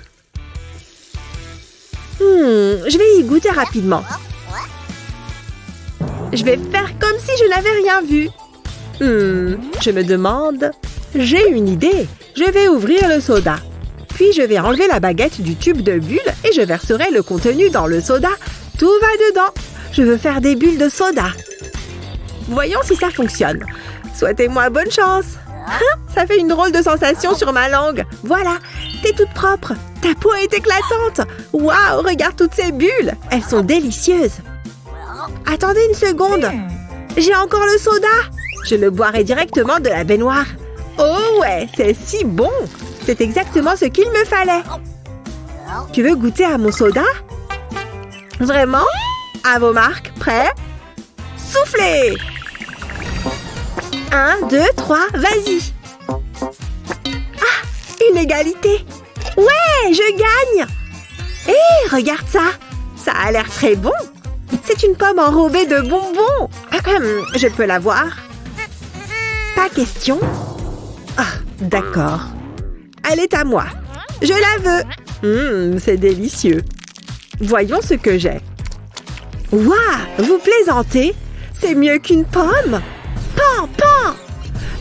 Je vais y goûter rapidement. Je vais faire comme si je n'avais rien vu. Je me demande... J'ai une idée. Je vais ouvrir le soda. Puis je vais enlever la baguette du tube de bulles et je verserai le contenu dans le soda. Tout va dedans. Je veux faire des bulles de soda. Voyons si ça fonctionne. Souhaitez-moi bonne chance. Ça fait une drôle de sensation sur ma langue. Voilà, t'es toute propre. Ta peau est éclatante. Waouh, regarde toutes ces bulles. Elles sont délicieuses. Attendez une seconde. J'ai encore le soda. Je le boirai directement de la baignoire. Oh ouais, c'est si bon. C'est exactement ce qu'il me fallait. Tu veux goûter à mon soda? Vraiment? À vos marques, prêts? Soufflez! 1, 2, 3, vas-y! Ah! Une égalité! Ouais, je gagne! Hé, regarde ça! Ça a l'air très bon! C'est une pomme enrobée de bonbons! Je peux la voir? Pas question? Ah, d'accord. Elle est à moi. Je la veux. C'est délicieux. Voyons ce que j'ai. Waouh, vous plaisantez? C'est mieux qu'une pomme? Pan, pan!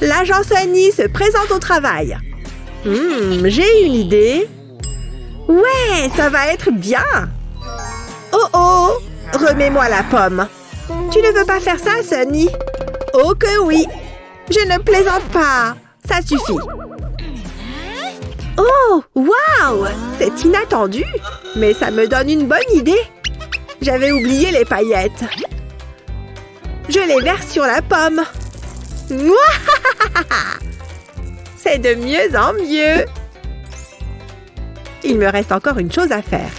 L'agent Sunny se présente au travail. J'ai une idée. Ouais, ça va être bien. Oh oh, remets-moi la pomme. Tu ne veux pas faire ça, Sunny? Oh que oui. Je ne plaisante pas. Ça suffit. Oh, waouh! C'est inattendu, mais ça me donne une bonne idée. J'avais oublié les paillettes. Je les verse sur la pomme. C'est de mieux en mieux. Il me reste encore une chose à faire.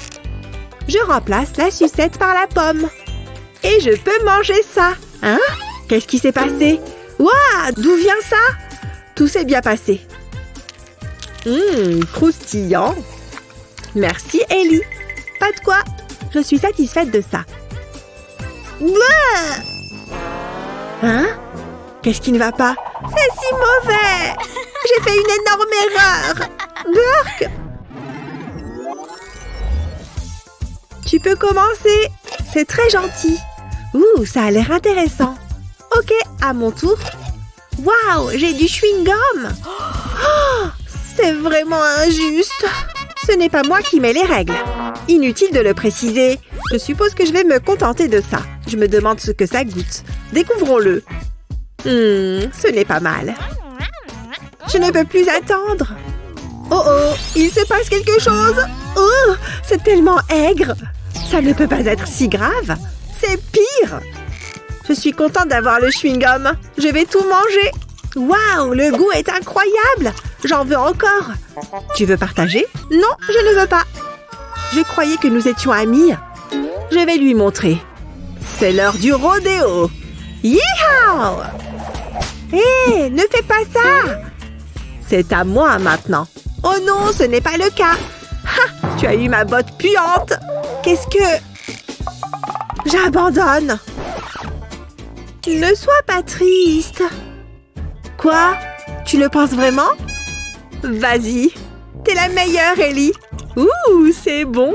Je remplace la sucette par la pomme. Et je peux manger ça. Hein? Qu'est-ce qui s'est passé? Waouh! D'où vient ça? Tout s'est bien passé. Croustillant. Merci, Ellie. Pas de quoi. Je suis satisfaite de ça. Bleu! Hein? Qu'est-ce qui ne va pas? C'est si mauvais! J'ai fait une énorme erreur! Burk! Tu peux commencer. C'est très gentil. Ouh, ça a l'air intéressant. Ok, à mon tour. Waouh, j'ai du chewing-gum. Oh, c'est vraiment injuste. Ce n'est pas moi qui mets les règles. Inutile de le préciser. Je suppose que je vais me contenter de ça. Je me demande ce que ça goûte. Découvrons-le. Ce n'est pas mal. Je ne peux plus attendre. Oh oh, il se passe quelque chose. Oh, c'est tellement aigre. Ça ne peut pas être si grave. C'est pire. Je suis contente d'avoir le chewing-gum. Je vais tout manger. Waouh, le goût est incroyable. J'en veux encore. Tu veux partager? Non, je ne veux pas. Je croyais que nous étions amis. Je vais lui montrer. C'est l'heure du rodéo. Yeehaw! Hé, ne fais pas ça! C'est à moi maintenant. Oh non, ce n'est pas le cas. Ha! Tu as eu ma botte puante. Qu'est-ce que... J'abandonne. Ne sois pas triste. Quoi? Tu le penses vraiment? Vas-y. T'es la meilleure, Ellie. Ouh, c'est bon.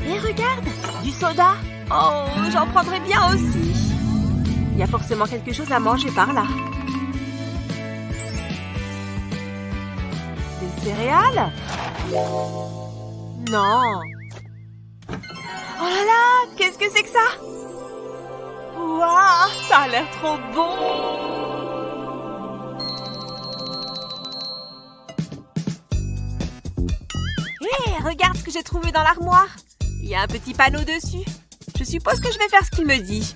Et regarde, du soda. Oh, j'en prendrais bien aussi. Il y a forcément quelque chose à manger par là. Des céréales? Non. Oh là là, qu'est-ce que c'est que ça? Waouh, ça a l'air trop bon. Hé, regarde ce que j'ai trouvé dans l'armoire. Il y a un petit panneau dessus. Je suppose que je vais faire ce qu'il me dit.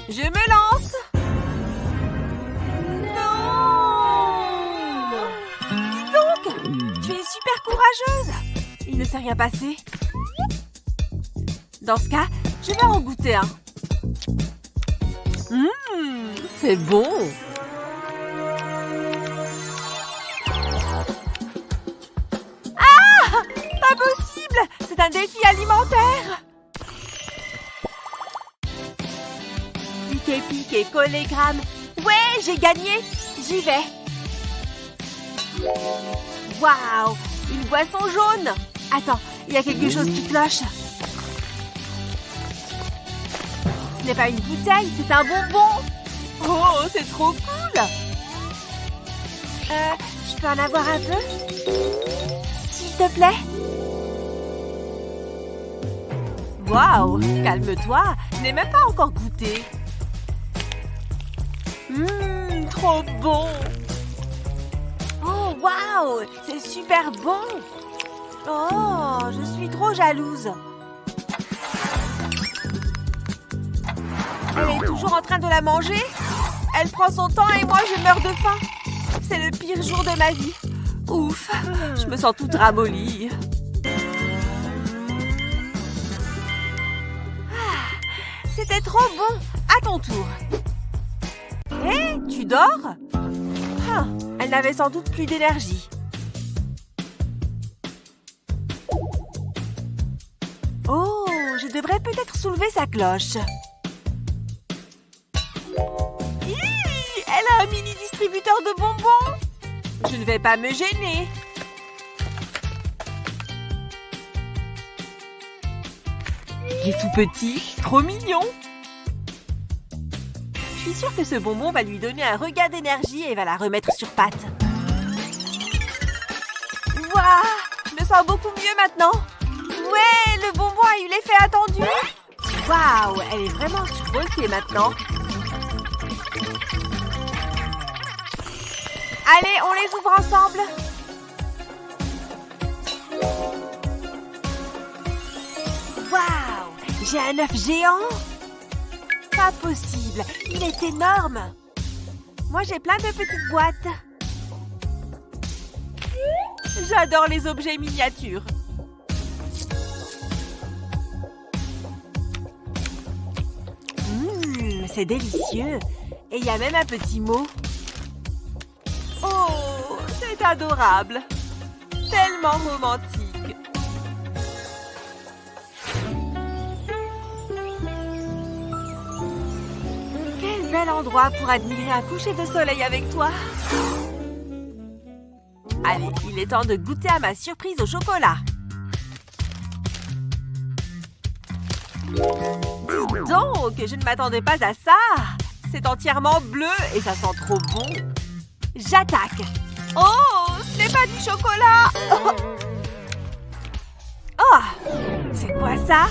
Je me lance. Non! Dis donc, tu es super courageuse. Il ne s'est rien passé. Dans ce cas, je vais en goûter un. C'est bon. Ah! Pas possible! C'est un défi alimentaire. Piqué, collé, gramme. Ouais, j'ai gagné. J'y vais. Waouh! Une boisson jaune. Attends, il y a quelque chose qui cloche. Ce n'est pas une bouteille, c'est un bonbon. Oh, c'est trop cool. Je peux en avoir un peu? S'il te plaît? Waouh, calme-toi. Je n'ai même pas encore goûté. Trop bon. Oh, waouh, c'est super bon. Oh, je suis trop jalouse. Elle est toujours en train de la manger. Elle prend son temps et moi je meurs de faim. C'est le pire jour de ma vie. Ouf, je me sens toute ramollie. C'était trop bon. À ton tour. Hé, tu dors? Elle n'avait sans doute plus d'énergie. Oh, je devrais peut-être soulever sa cloche. Elle a un mini distributeur de bonbons. Je ne vais pas me gêner. Il est tout petit, trop mignon. Je suis sûre que ce bonbon va lui donner un regain d'énergie et va la remettre sur pattes. Waouh, je me sens beaucoup mieux maintenant. Ouais, le bonbon a eu l'effet attendu. Waouh, elle est vraiment survoltée maintenant. Allez, on les ouvre ensemble. Waouh, j'ai un œuf géant. Pas possible, il est énorme. Moi, j'ai plein de petites boîtes. J'adore les objets miniatures. C'est délicieux. Et il y a même un petit mot. Oh, c'est adorable. Tellement romantique. Quel bel endroit pour admirer un coucher de soleil avec toi. Allez, il est temps de goûter à ma surprise au chocolat. Dis donc, je ne m'attendais pas à ça. C'est entièrement bleu et ça sent trop bon. J'attaque. Oh, ce n'est pas du chocolat. Oh, c'est quoi ça?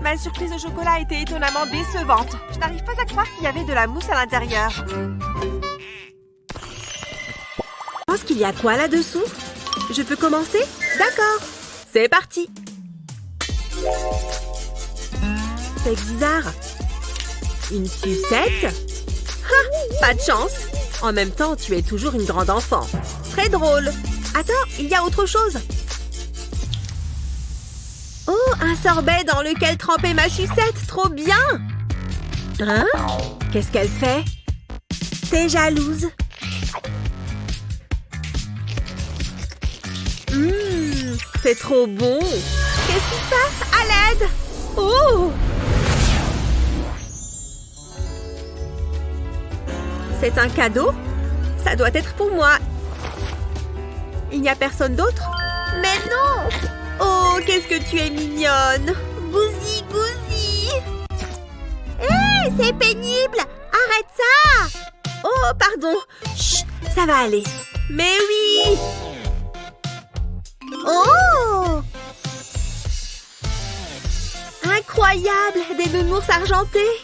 Ma surprise au chocolat était étonnamment décevante. Je n'arrive pas à croire qu'il y avait de la mousse à l'intérieur. Je pense qu'il y a quoi là-dessous? Je peux commencer? D'accord. C'est parti. C'est bizarre. Une sucette? Ha! Pas de chance. En même temps, tu es toujours une grande enfant. Très drôle. Attends, il y a autre chose. Oh, un sorbet dans lequel tremper ma sucette. Trop bien. Hein? Qu'est-ce qu'elle fait? T'es jalouse? C'est trop bon. Qu'est-ce qui se passe? À l'aide! Oh! C'est un cadeau? Ça doit être pour moi. Il n'y a personne d'autre? Mais non! Oh, qu'est-ce que tu es mignonne! Gousi, gousi! Hé, c'est pénible! Arrête ça! Oh, pardon! Chut, ça va aller. Mais oui! Oh! Incroyable! Des nounours argentés!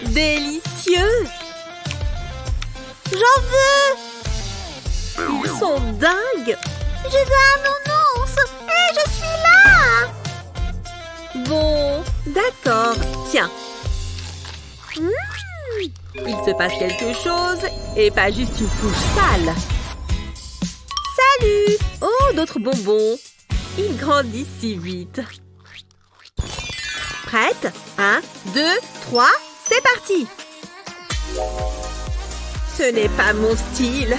Délicieux! J'en veux! Ils sont dingues! Je veux un nounours! Et je suis là! Bon, d'accord. Tiens. Il se passe quelque chose et pas juste une couche sale. Salut! Oh, d'autres bonbons. Ils grandissent si vite. Prête? 1, 2, 3, c'est parti! Ce n'est pas mon style.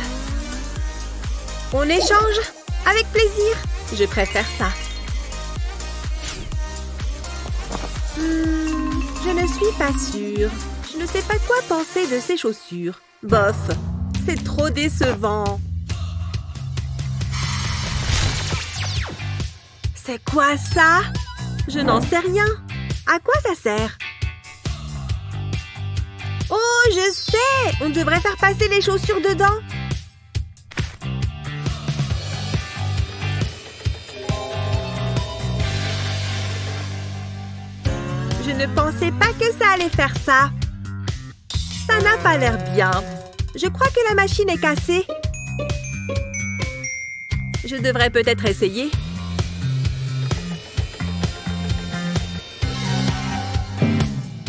On échange? Avec plaisir. Je préfère ça. Je ne suis pas sûre. Je ne sais pas quoi penser de ces chaussures. Bof, c'est trop décevant. C'est quoi ça? Je n'en sais rien. À quoi ça sert? Oh, je sais! On devrait faire passer les chaussures dedans. Je ne pensais pas que ça allait faire ça. Ça n'a pas l'air bien. Je crois que la machine est cassée. Je devrais peut-être essayer.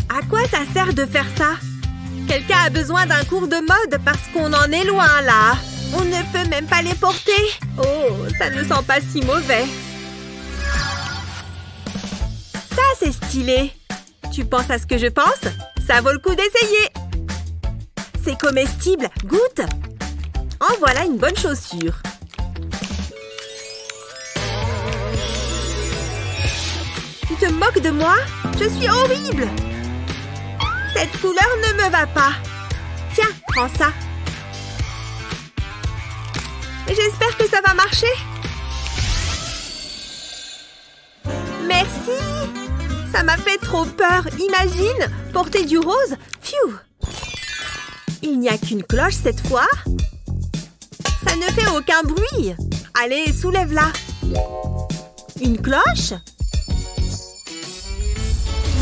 À quoi ça sert de faire ça? Quelqu'un a besoin d'un cours de mode parce qu'on en est loin là. On ne peut même pas les porter. Oh, ça ne sent pas si mauvais. Ça, c'est stylé. Tu penses à ce que je pense? Ça vaut le coup d'essayer. C'est comestible. Goûte. En voilà une bonne chaussure. Tu te moques de moi? Je suis horrible. Cette couleur ne me va pas. Tiens, prends ça. J'espère que ça va marcher. Merci. Ça m'a fait trop peur. Imagine, porter du rose. Pfiou. Il n'y a qu'une cloche cette fois. Ça ne fait aucun bruit. Allez, soulève-la. Une cloche?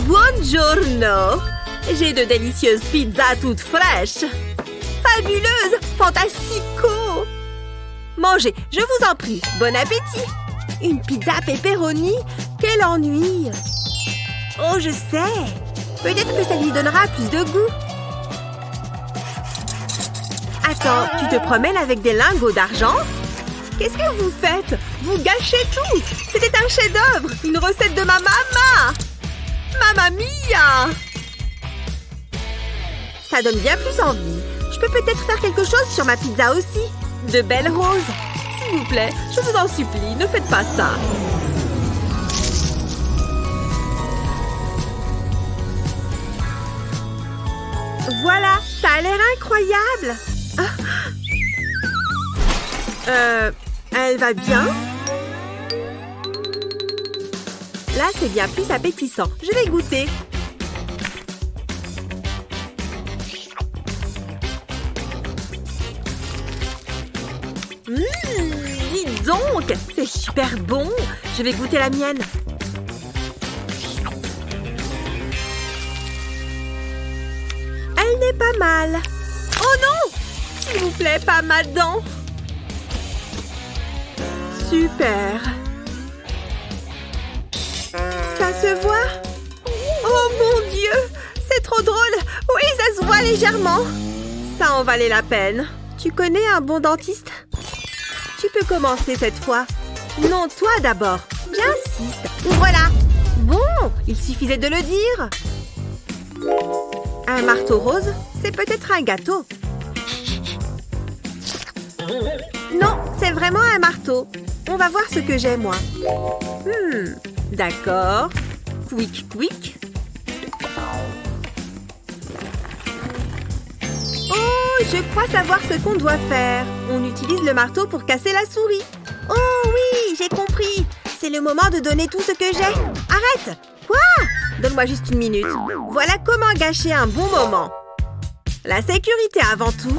Buongiorno. J'ai de délicieuses pizzas toutes fraîches. Fabuleuse! Fantastico! Mangez, je vous en prie. Bon appétit! Une pizza pepperoni? Quel ennui! Oh, je sais! Peut-être que ça lui donnera plus de goût. Attends, tu te promènes avec des lingots d'argent? Qu'est-ce que vous faites? Vous gâchez tout! C'était un chef-d'œuvre! Une recette de ma maman! Mamma mia! Ça donne bien plus envie. Je peux peut-être faire quelque chose sur ma pizza aussi. De belles roses. S'il vous plaît, je vous en supplie, ne faites pas ça. Voilà, ça a l'air incroyable. Elle va bien? Là, c'est bien plus appétissant. Je vais goûter. Dis donc, c'est super bon. Je vais goûter la mienne. Elle n'est pas mal. Oh non! S'il vous plaît, pas ma dent. Super. Ça se voit? Oh mon Dieu! C'est trop drôle! Oui, ça se voit légèrement. Ça en valait la peine. Tu connais un bon dentiste? Tu peux commencer cette fois. Non, toi d'abord. J'insiste. Voilà. Bon, il suffisait de le dire. Un marteau rose, c'est peut-être un gâteau. Non, c'est vraiment un marteau. On va voir ce que j'ai, moi. D'accord. Quick, quick. Oh, je crois savoir ce qu'on doit faire. On utilise le marteau pour casser la souris. Oh oui, j'ai compris. C'est le moment de donner tout ce que j'ai. Arrête! Quoi? Donne-moi juste une minute. Voilà comment gâcher un bon moment. La sécurité avant tout.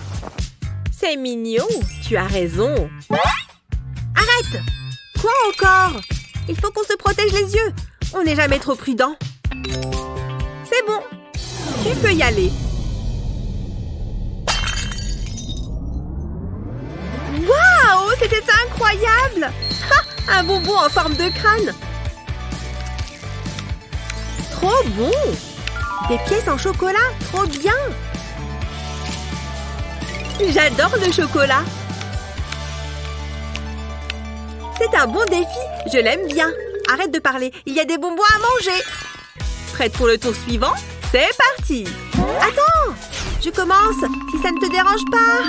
C'est mignon. Tu as raison. Arrête! Quoi encore? Il faut qu'on se protège les yeux. On n'est jamais trop prudent. C'est bon. Tu peux y aller. Waouh! C'était incroyable! Un bonbon en forme de crâne. Trop bon! Des pièces en chocolat, trop bien! J'adore le chocolat. C'est un bon défi, je l'aime bien. Arrête de parler, il y a des bonbons à manger. Prête pour le tour suivant? C'est parti! Attends! Je commence, si ça ne te dérange pas.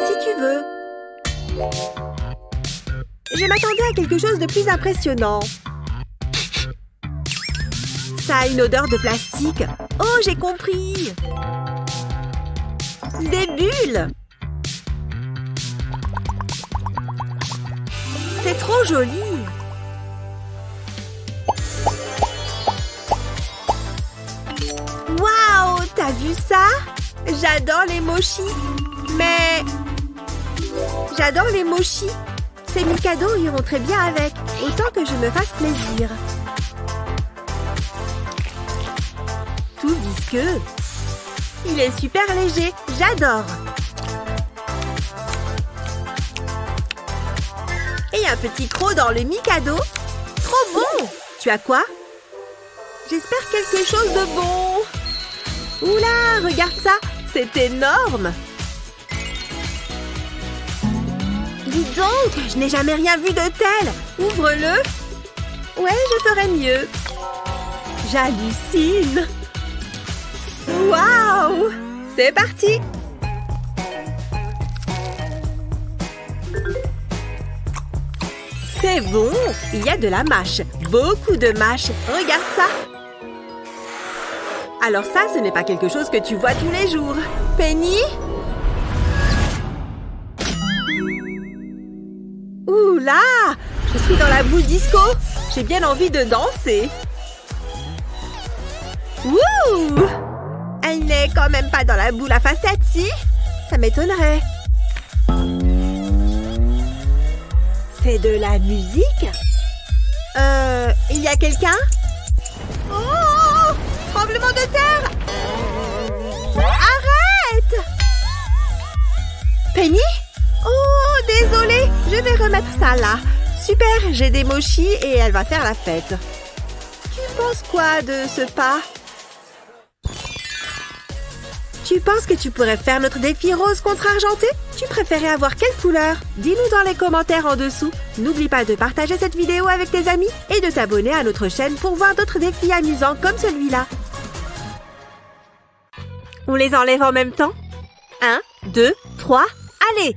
Si tu veux. Je m'attendais à quelque chose de plus impressionnant. Ça a une odeur de plastique. Oh, j'ai compris! Des bulles! C'est trop joli! Waouh! T'as vu ça? J'adore les mochis! Mais... j'adore les mochis! Ces Mikado iront très bien avec. Autant que je me fasse plaisir. Tout visqueux. Il est super léger. J'adore. Et un petit croc dans le Mikado. Trop bon! Tu as quoi? J'espère quelque chose de bon. Oula, regarde ça. C'est énorme. Dis donc, je n'ai jamais rien vu de tel. Ouvre-le. Ouais, je ferais mieux. J'hallucine. Waouh! C'est parti. C'est bon. Il y a de la mâche. Beaucoup de mâche. Regarde ça. Alors ça, ce n'est pas quelque chose que tu vois tous les jours. Penny? Ouh là! Je suis dans la boule disco. J'ai bien envie de danser. Wouh! Elle n'est quand même pas dans la boule à facettes, si? Ça m'étonnerait. C'est de la musique? Il y a quelqu'un? Oh! Tremblement de terre! Arrête! Penny? Oh, désolée, je vais remettre ça là. Super, j'ai des mochis et elle va faire la fête. Tu penses quoi de ce pas? Tu penses que tu pourrais faire notre défi rose contre argenté? Tu préférais avoir quelle couleur? Dis-nous dans les commentaires en dessous. N'oublie pas de partager cette vidéo avec tes amis et de t'abonner à notre chaîne pour voir d'autres défis amusants comme celui-là. On les enlève en même temps? 1, 2, 3, allez!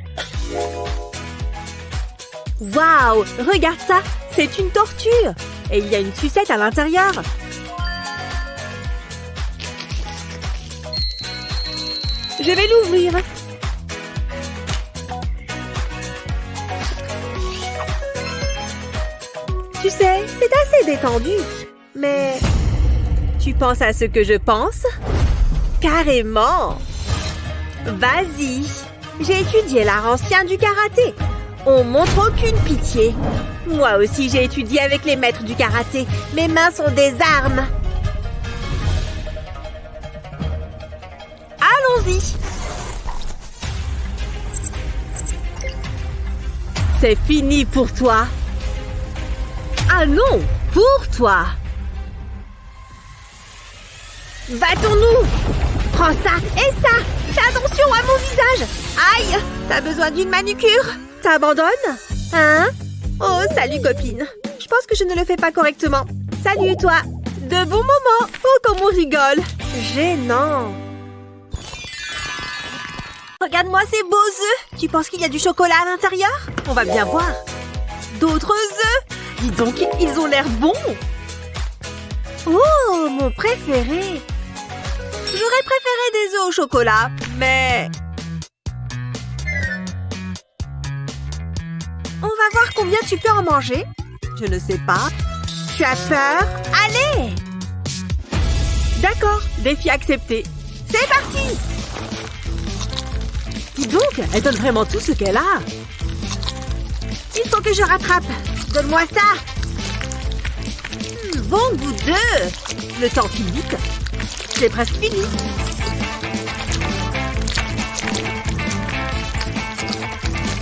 Waouh! Regarde ça! C'est une tortue! Et il y a une sucette à l'intérieur. Je vais l'ouvrir. Tu sais, c'est assez détendu. Mais tu penses à ce que je pense? Carrément. Vas-y. J'ai étudié l'art ancien du karaté. On montre aucune pitié. Moi aussi, j'ai étudié avec les maîtres du karaté. Mes mains sont des armes. Allons-y. C'est fini pour toi. Ah non, pour toi. Battons-nous. Prends ça et ça. Fais attention à mon visage. Aïe, t'as besoin d'une manucure? T'abandonnes? Hein? Oh, salut copine. Je pense que je ne le fais pas correctement. Salut toi. De bons moments. Oh, comme on rigole. Gênant. Regarde-moi ces beaux œufs. Tu penses qu'il y a du chocolat à l'intérieur? On va bien voir. D'autres œufs? Dis donc, ils ont l'air bons. Oh, mon préféré. J'aurais préféré des œufs au chocolat, mais... On va voir combien tu peux en manger. Je ne sais pas. Tu as peur? Allez! D'accord, défi accepté. C'est parti! Dis donc, elle donne vraiment tout ce qu'elle a. Il faut que je rattrape. Donne-moi ça. Bon goût d'œuf. Le temps file vite. C'est presque fini.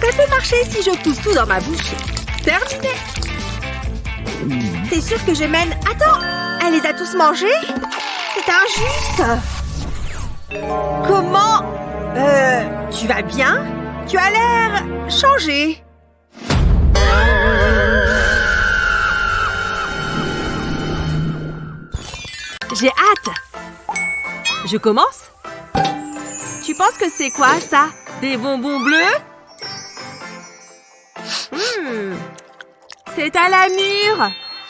Ça peut marcher si je pousse tout dans ma bouche. Terminé. T'es sûr que je mène... Attends, elle les a tous mangés? C'est injuste. Comment... tu vas bien? Tu as l'air changé. J'ai hâte. Je commence? Tu penses que c'est quoi, ça? Des bonbons bleus? C'est à la mûre.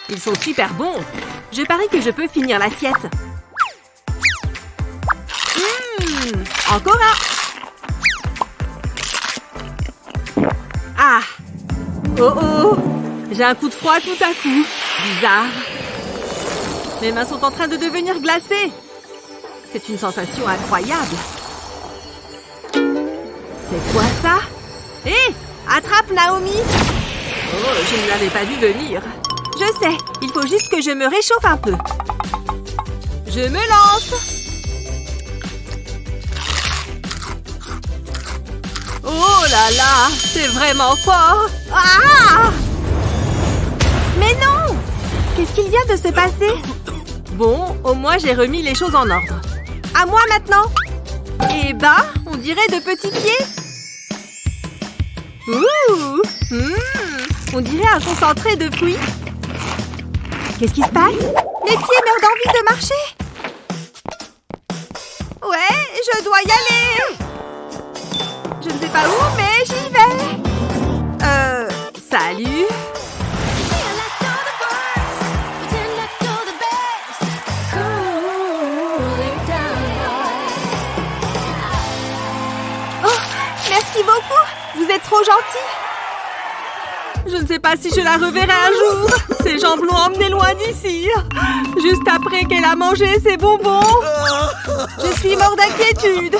Ils sont super bons. Je parie que je peux finir l'assiette. Encore un. Ah. Oh oh. J'ai un coup de froid tout à coup. Bizarre. Mes mains sont en train de devenir glacées. C'est une sensation incroyable. C'est quoi ça? Hé! Attrape, Naomi! Oh, je ne l'avais pas vu venir. Je sais, il faut juste que je me réchauffe un peu. Je me lance! Oh là là! C'est vraiment fort! Ah! Mais non! Qu'est-ce qu'il vient de se passer? Bon, au moins j'ai remis les choses en ordre. À moi maintenant! Eh ben, on dirait de petits pieds. Ouh! On dirait un concentré de fruits. Qu'est-ce qui se passe? Mes pieds meurent d'envie de marcher. Ouais, je dois y aller. Je ne sais pas où, mais j'y vais. Salut. Merci beaucoup. Vous êtes trop gentil. Je ne sais pas si je la reverrai un jour. Ses jambes l'ont emmenée loin d'ici. Juste après qu'elle a mangé ses bonbons. Je suis mort d'inquiétude.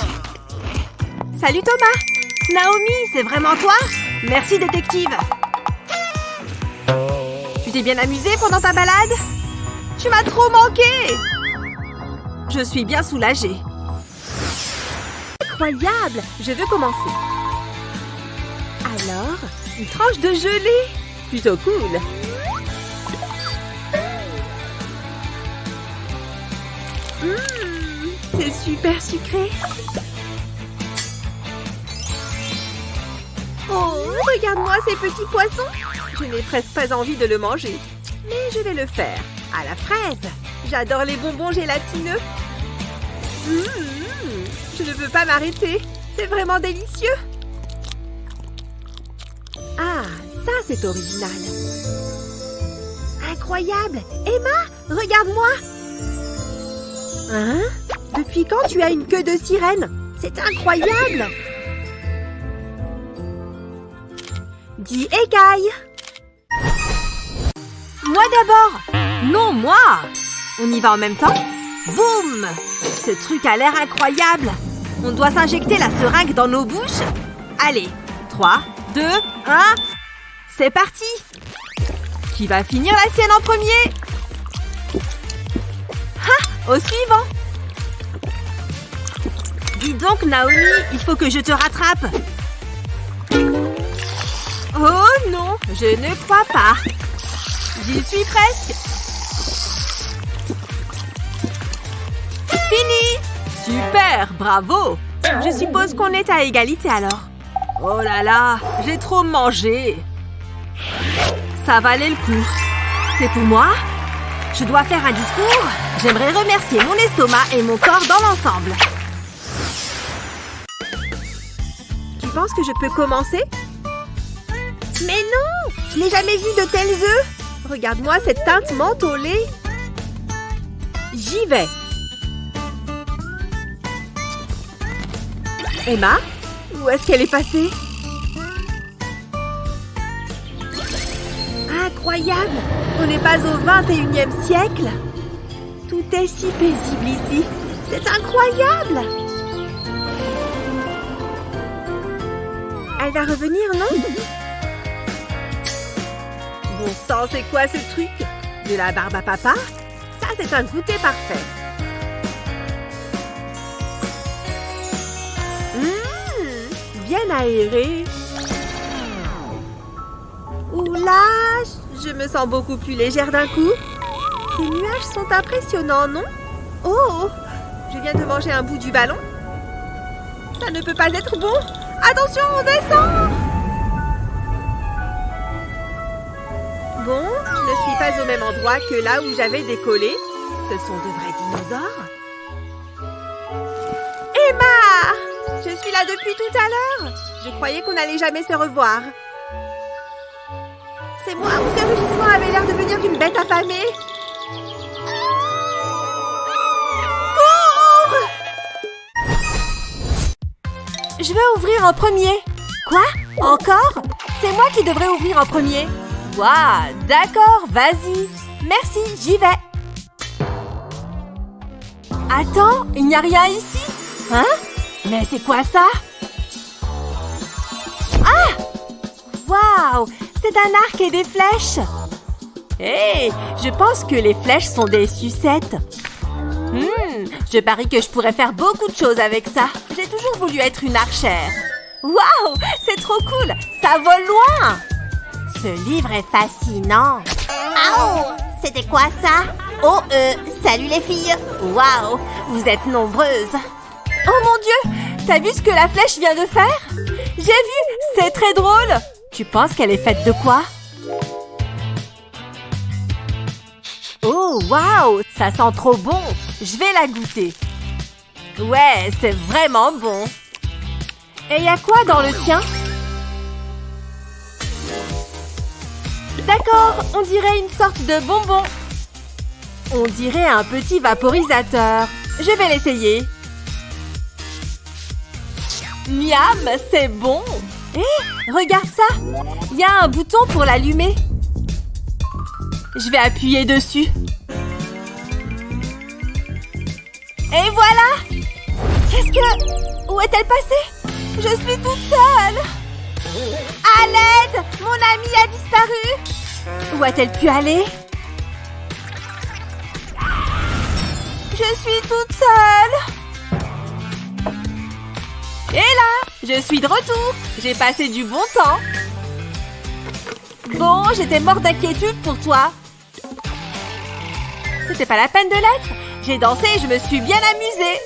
Salut Thomas. Naomi, c'est vraiment toi? Merci détective. Tu t'es bien amusée pendant ta balade? Tu m'as trop manqué. Je suis bien soulagée. Incroyable. Je veux commencer. Alors, une tranche de gelée. Plutôt cool. C'est super sucré. Oh, regarde-moi ces petits poissons. Je n'ai presque pas envie de le manger. Mais je vais le faire. À la fraise. J'adore les bonbons gélatineux. Je ne peux pas m'arrêter. C'est vraiment délicieux. Ah, ça c'est original. Incroyable. Emma, regarde-moi. Hein? Depuis quand tu as une queue de sirène? C'est incroyable! Dis écaille! Moi d'abord! Non, moi! On y va en même temps? Boum! Ce truc a l'air incroyable! On doit s'injecter la seringue dans nos bouches? Allez, 3, 2, 1... C'est parti! Qui va finir la sienne en premier? Ha! Au suivant! Dis donc, Naomi, il faut que je te rattrape! Oh non, je ne crois pas! J'y suis presque! Fini! Super, bravo! Je suppose qu'on est à égalité alors. Oh là là, j'ai trop mangé! Ça valait le coup. C'est pour moi? Je dois faire un discours? J'aimerais remercier mon estomac et mon corps dans l'ensemble. Tu penses que je peux commencer? Mais non! Je n'ai jamais vu de tels œufs! Regarde-moi cette teinte menthe au lait! J'y vais! Emma? Où est-ce qu'elle est passée? Incroyable! On n'est pas au 21e siècle! Tout est si paisible ici! C'est incroyable! Elle va revenir, non? Bon sang, c'est quoi ce truc? De la barbe à papa? Ça, c'est un goûter parfait! Bien aéré. Oula, je me sens beaucoup plus légère d'un coup. Ces nuages sont impressionnants, non? Oh, je viens de manger un bout du ballon. Ça ne peut pas être bon. Attention, on descend. Bon, je ne suis pas au même endroit que là où j'avais décollé. Ce sont de vrais dinosaures. Emma! Je suis là depuis tout à l'heure. Je croyais qu'on n'allait jamais se revoir. C'est moi ou ce rugissement avait l'air de venir d'une bête affamée? Cours! Je vais ouvrir en premier. Quoi? Encore? C'est moi qui devrais ouvrir en premier. Waouh, d'accord, vas-y. Merci, j'y vais. Attends, il n'y a rien ici? Hein? Mais c'est quoi ça? Ah! Waouh! C'est un arc et des flèches! Hé! Je pense que les flèches sont des sucettes. Je parie que je pourrais faire beaucoup de choses avec ça. J'ai toujours voulu être une archère. Waouh! C'est trop cool! Ça vole loin! Ce livre est fascinant. Oh! C'était quoi ça? Oh, salut les filles! Waouh! Vous êtes nombreuses! Oh mon Dieu! T'as vu ce que la flèche vient de faire? J'ai vu! C'est très drôle! Tu penses qu'elle est faite de quoi? Oh, waouh! Ça sent trop bon! Je vais la goûter. Ouais, c'est vraiment bon. Et y a quoi dans le tien? D'accord, on dirait une sorte de bonbon. On dirait un petit vaporisateur. Je vais l'essayer. Miam, c'est bon! Hé, regarde ça! Il y a un bouton pour l'allumer. Je vais appuyer dessus. Et voilà! Qu'est-ce que... Où est-elle passée? Je suis toute seule! À l'aide! Mon amie a disparu! Où a-t-elle pu aller? Je suis toute seule! Et là, je suis de retour. J'ai passé du bon temps. Bon, j'étais morte d'inquiétude pour toi. C'était pas la peine de l'être. J'ai dansé et je me suis bien amusée.